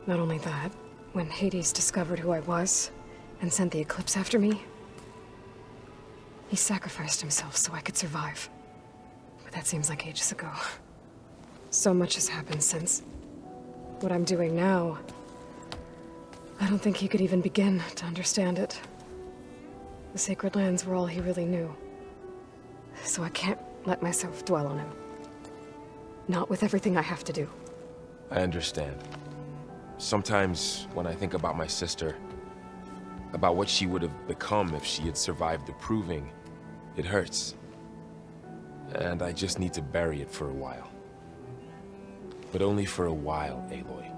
Not only that, when Hades discovered who I was and sent the Eclipse after me, he sacrificed himself so I could survive. But that seems like ages ago. So much has happened since. What I'm doing now, I don't think he could even begin to understand it. The Sacred Lands were all he really knew. So I can't let myself dwell on him. Not with everything I have to do. I understand. Sometimes when I think about my sister, about what she would have become if she had survived the Proving, it hurts. And I just need to bury it for a while. But only for a while, Aloy.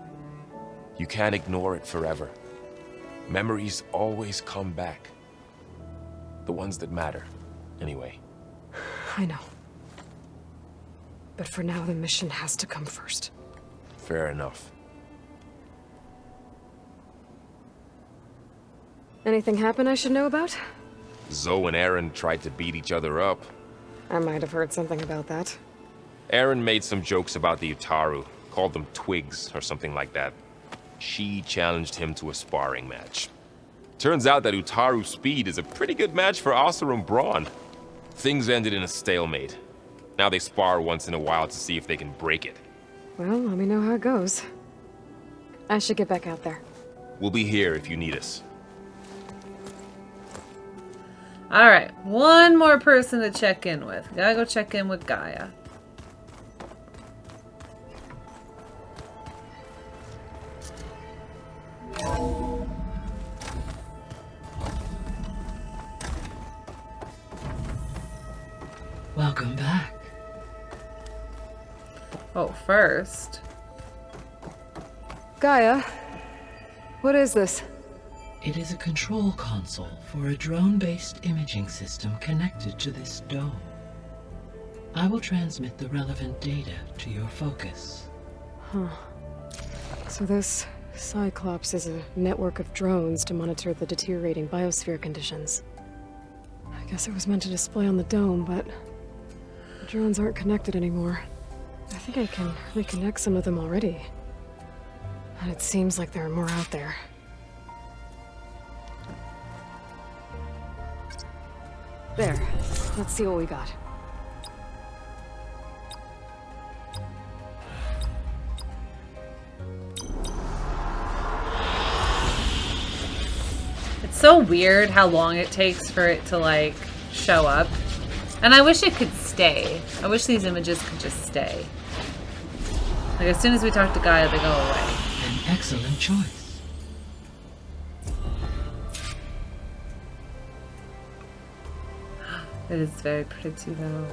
You can't ignore it forever. Memories always come back. The ones that matter, anyway. I know. But for now, the mission has to come first. Fair enough. Anything happen I should know about? Zoe and Aaron tried to beat each other up. I might have heard something about that. Aaron made some jokes about the Utaru, called them twigs or something like that. She challenged him to a sparring match. Turns out that Utaru speed is a pretty good match for Oseram brawn. Things ended in a stalemate. Now they spar once in a while to see if they can break it. Well, let me know how it goes. I should get back out there. We'll be here if you need us. Alright, one more person to check in with. Gotta go check in with Gaia. Welcome back. Oh, first. Gaia, what is this? It is a control console for a drone-based imaging system connected to this dome. I will transmit the relevant data to your focus. Huh. So this Cyclops is a network of drones to monitor the deteriorating biosphere conditions. I guess it was meant to display on the dome, but the drones aren't connected anymore. I think I can reconnect some of them already. And it seems like there are more out there. There. Let's see what we got. It's so weird how long it takes for it to, like, show up. And I wish it could stay. I wish these images could just stay. Like, as soon as we talk to Gaia, they go away. An excellent choice. It is very pretty, though.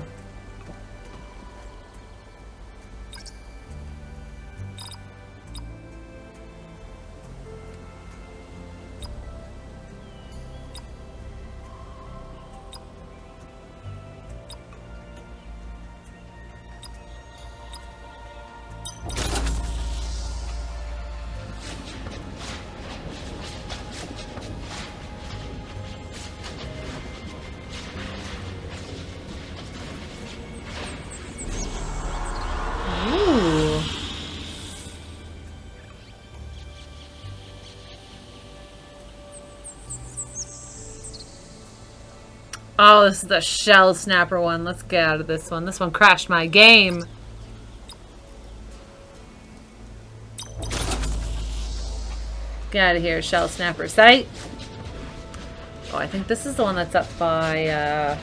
Oh, this is the shell snapper one. Let's get out of this one. This one crashed my game. Get out of here, shell snapper sight. Oh, I think this is the one that's up by,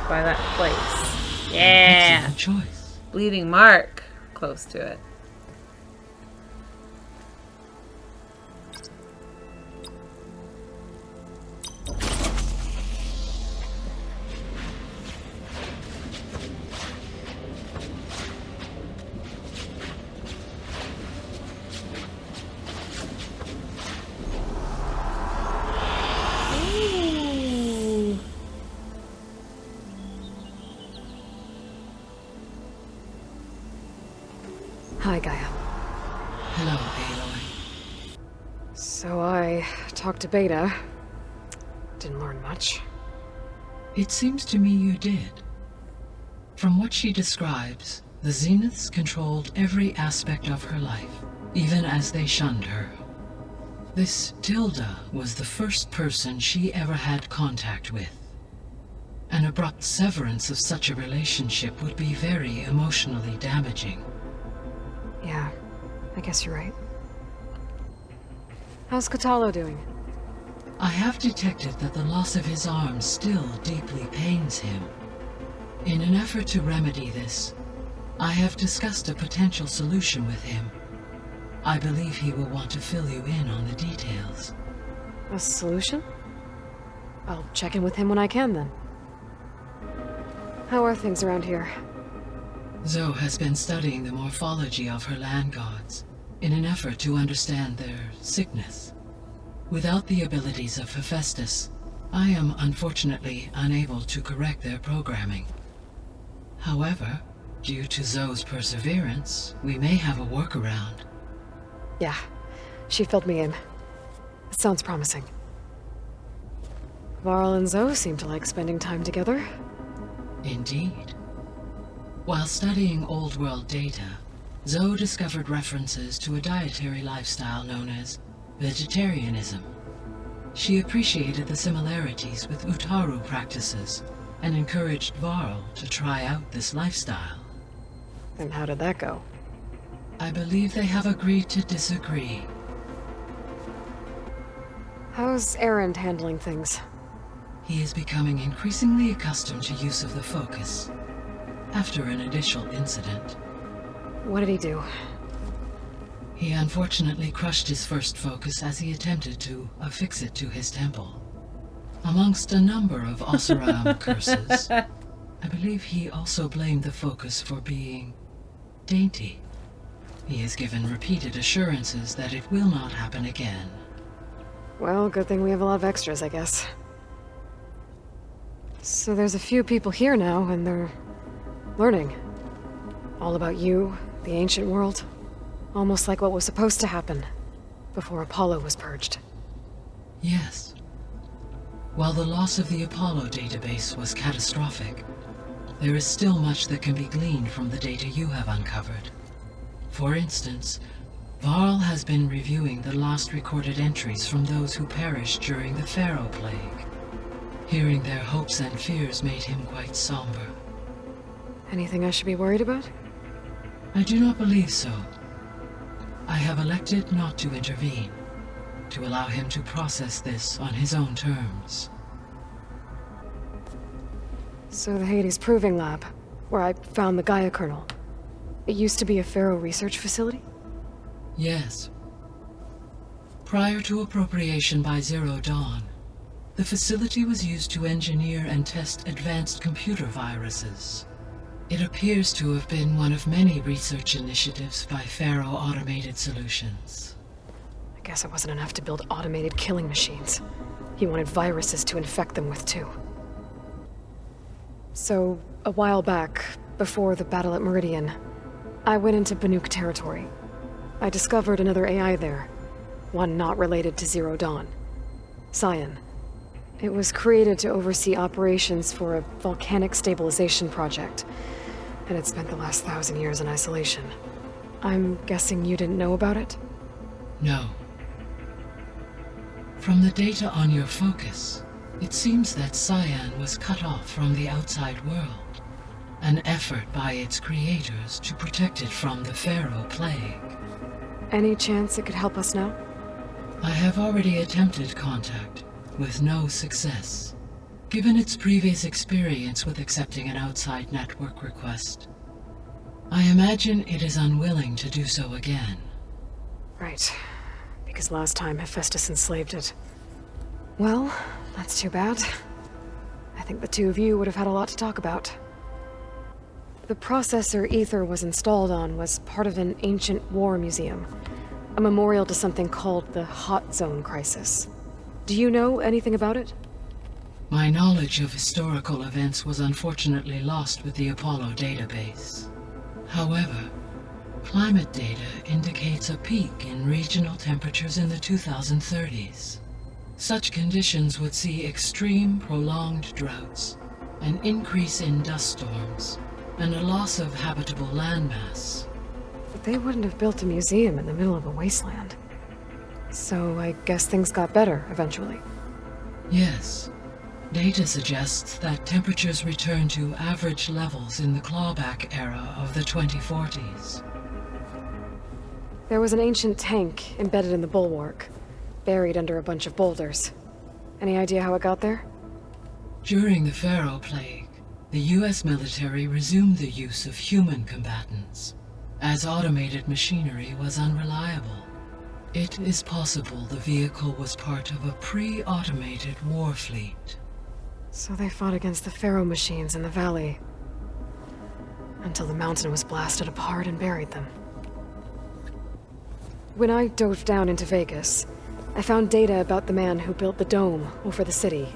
by that place. Yeah! Excellent choice. Bleeding mark. Close to it. Hi, Gaia. Hello, Aloy. So I talked to Beta. Didn't learn much. It seems to me you did. From what she describes, the Zeniths controlled every aspect of her life, even as they shunned her. This Tilda was the first person she ever had contact with. An abrupt severance of such a relationship would be very emotionally damaging. Yeah, I guess you're right. How's Katalo doing? I have detected that the loss of his arm still deeply pains him. In an effort to remedy this, I have discussed a potential solution with him. I believe he will want to fill you in on the details. A solution? I'll check in with him when I can, then. How are things around here? Zoe has been studying the morphology of her land gods in an effort to understand their sickness. Without the abilities of Hephaestus, I am unfortunately unable to correct their programming. However, due to Zoe's perseverance, we may have a workaround. Yeah, she filled me in. It sounds promising. Varl and Zoe seem to like spending time together. Indeed. While studying Old World data, Zoe discovered references to a dietary lifestyle known as vegetarianism. She appreciated the similarities with Utaru practices and encouraged Varl to try out this lifestyle. And how did that go? I believe they have agreed to disagree. How's Erend handling things? He is becoming increasingly accustomed to use of the focus after an initial incident. What did he do? He unfortunately crushed his first focus as he attempted to affix it to his temple. Amongst a number of Oseram curses, I believe he also blamed the focus for being dainty. He has given repeated assurances that it will not happen again. Well, good thing we have a lot of extras, I guess. So there's a few people here now, and they're learning. All about you, the ancient world. Almost like what was supposed to happen before Apollo was purged. Yes. While the loss of the Apollo database was catastrophic, there is still much that can be gleaned from the data you have uncovered. For instance, Varl has been reviewing the last recorded entries from those who perished during the Pharaoh Plague. Hearing their hopes and fears made him quite somber. Anything I should be worried about? I do not believe so. I have elected not to intervene, to allow him to process this on his own terms. So the Hades Proving Lab, where I found the Gaia kernel, it used to be a Pharaoh research facility? Yes. Prior to appropriation by Zero Dawn, the facility was used to engineer and test advanced computer viruses. It appears to have been one of many research initiatives by Pharaoh Automated Solutions. I guess it wasn't enough to build automated killing machines. He wanted viruses to infect them with, too. So, a while back, before the battle at Meridian, I went into Banuk territory. I discovered another AI there, one not related to Zero Dawn. Cyan. It was created to oversee operations for a volcanic stabilization project, and it spent the last 1,000 years in isolation. I'm guessing you didn't know about it? No. From the data on your focus, it seems that Cyan was cut off from the outside world, an effort by its creators to protect it from the Pharaoh plague. Any chance it could help us now? I have already attempted contact, with no success. Given its previous experience with accepting an outside network request, I imagine it is unwilling to do so again. Right. Because last time Hephaestus enslaved it. Well, that's too bad. I think the two of you would have had a lot to talk about. The processor Ether was installed on was part of an ancient war museum. A memorial to something called the Hot Zone Crisis. Do you know anything about it? My knowledge of historical events was unfortunately lost with the Apollo database. However, climate data indicates a peak in regional temperatures in the 2030s. Such conditions would see extreme, prolonged droughts, an increase in dust storms, and a loss of habitable landmass. But they wouldn't have built a museum in the middle of a wasteland. So I guess things got better eventually. Yes. Data suggests that temperatures returned to average levels in the clawback era of the 2040s. There was an ancient tank embedded in the bulwark, buried under a bunch of boulders. Any idea how it got there? During the Pharaoh plague, the US military resumed the use of human combatants, as automated machinery was unreliable. It is possible the vehicle was part of a pre-automated war fleet. So they fought against the Pharaoh machines in the valley, until the mountain was blasted apart and buried them. When I dove down into Vegas, I found data about the man who built the dome over the city,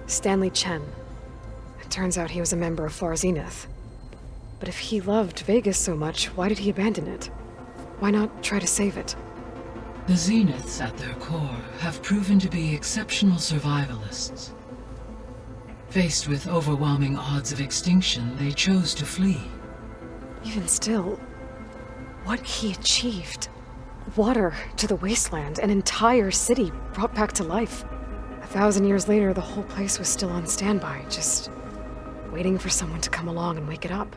Stanley Chen. It turns out he was a member of Far Zenith. But if he loved Vegas so much, why did he abandon it? Why not try to save it? The Zeniths at their core have proven to be exceptional survivalists. Faced with overwhelming odds of extinction, they chose to flee. Even still, what he achieved. Water to the wasteland, an entire city brought back to life. 1,000 years later, the whole place was still on standby, just waiting for someone to come along and wake it up.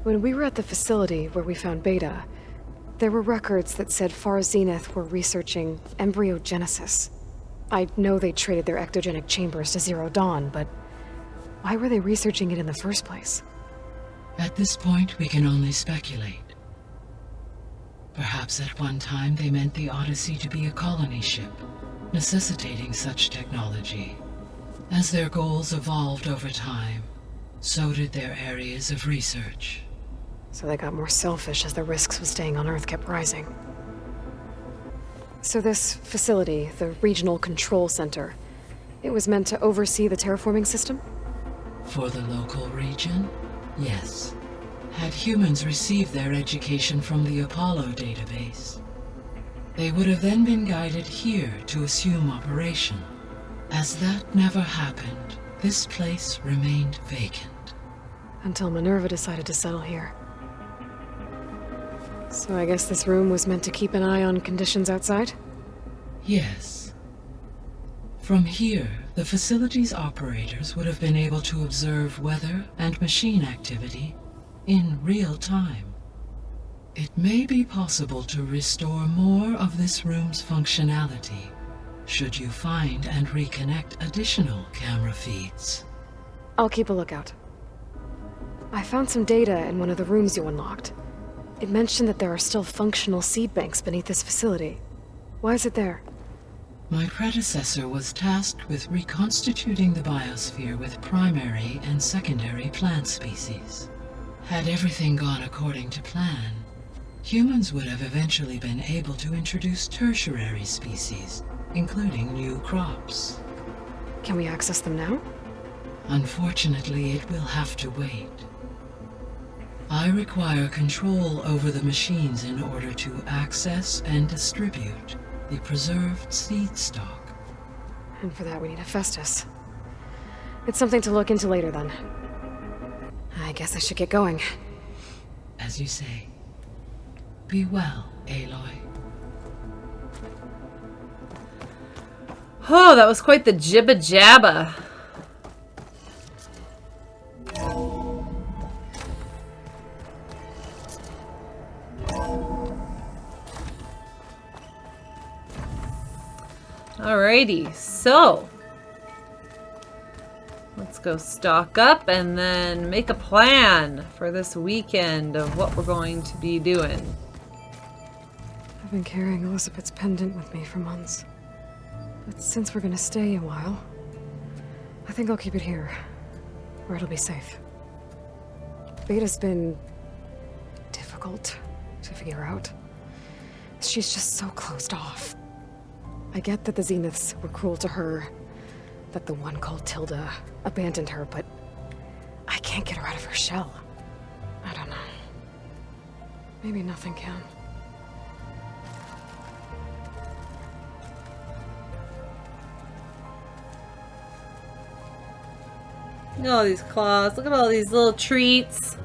When we were at the facility where we found Beta, there were records that said Far Zenith were researching embryogenesis. I know they traded their ectogenic chambers to Zero Dawn, but why were they researching it in the first place? At this point, we can only speculate. Perhaps at one time they meant the Odyssey to be a colony ship, necessitating such technology. As their goals evolved over time, so did their areas of research. So they got more selfish as the risks of staying on Earth kept rising. So this facility, the Regional Control Center, it was meant to oversee the terraforming system? For the local region, yes. Had humans received their education from the Apollo database, they would have then been guided here to assume operation. As that never happened, this place remained vacant. Until Minerva decided to settle here. So I guess this room was meant to keep an eye on conditions outside? Yes. From here, the facility's operators would have been able to observe weather and machine activity in real time. It may be possible to restore more of this room's functionality, should you find and reconnect additional camera feeds. I'll keep a lookout. I found some data in one of the rooms you unlocked. It mentioned that there are still functional seed banks beneath this facility. Why is it there? My predecessor was tasked with reconstituting the biosphere with primary and secondary plant species. Had everything gone according to plan, humans would have eventually been able to introduce tertiary species, including new crops. Can we access them now? Unfortunately, it will have to wait. I require control over the machines in order to access and distribute the preserved seed stock. And for that we need Hephaestus. It's something to look into later then. I guess I should get going. As you say. Be well, Aloy. Oh, that was quite the jibba jabba. Alrighty, so let's go stock up and then make a plan for this weekend of what we're going to be doing. I've been carrying Elizabeth's pendant with me for months. But since we're gonna stay a while, I think I'll keep it here, where it'll be safe. Beta's been difficult to figure out. She's just so closed off. I get that the Zeniths were cruel to her, that the one called Tilda abandoned her, but I can't get her out of her shell. I don't know. Maybe nothing can. Look at all these claws. Look at all these little treats.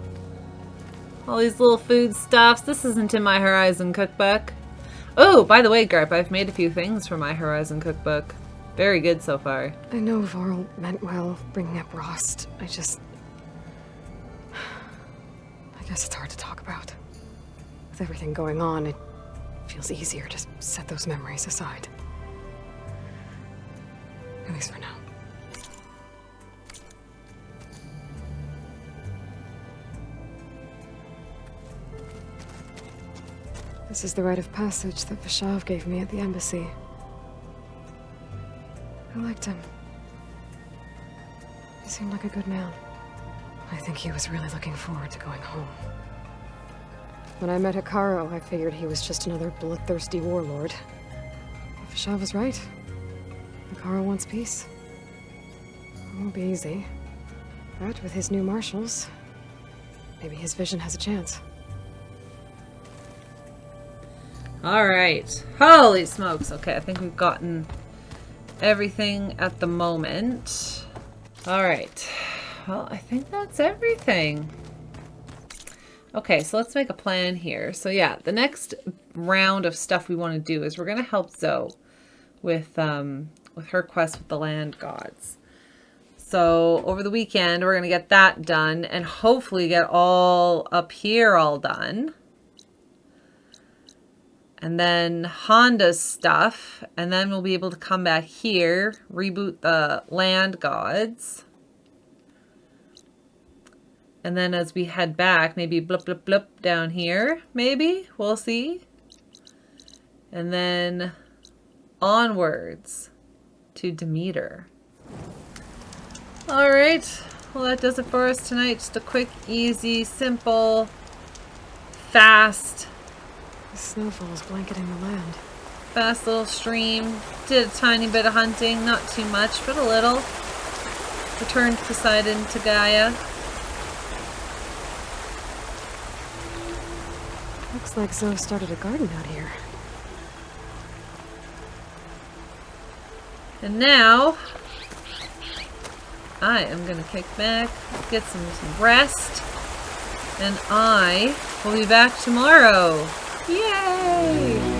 All these little food stuffs. This isn't in my Horizon cookbook. Oh, by the way, Garp, I've made a few things for my Horizon cookbook. Very good so far. I know Varl meant well bringing up Rost. I guess it's hard to talk about. With everything going on, it feels easier to set those memories aside. At least for now. This is the rite of passage that Vashav gave me at the embassy. I liked him. He seemed like a good man. I think he was really looking forward to going home. When I met Hikaru, I figured he was just another bloodthirsty warlord. But Vashav was right. Hikaru wants peace. It won't be easy. But with his new marshals, maybe his vision has a chance. Alright. Holy smokes. Okay, I think we've gotten everything at the moment. Alright. Well, I think that's everything. Okay, so let's make a plan here. So yeah, the next round of stuff we want to do is we're going to help Zoe with her quest with the land gods. So over the weekend, we're going to get that done and hopefully get all up here all done. And then Honda's stuff, and then we'll be able to come back here, reboot the land gods. And then as we head back, maybe blip, blip, blip down here, maybe, we'll see. And then onwards to Demeter. All right, well that does it for us tonight. Just a quick, easy, simple, fast, the snowfall's blanketing the land. Fast little stream. Did a tiny bit of hunting, not too much, but a little. Returned Posiedon to Gaia. Looks like Zoe started a garden out here. And now, I am gonna kick back, get some rest, and I will be back tomorrow. Yay!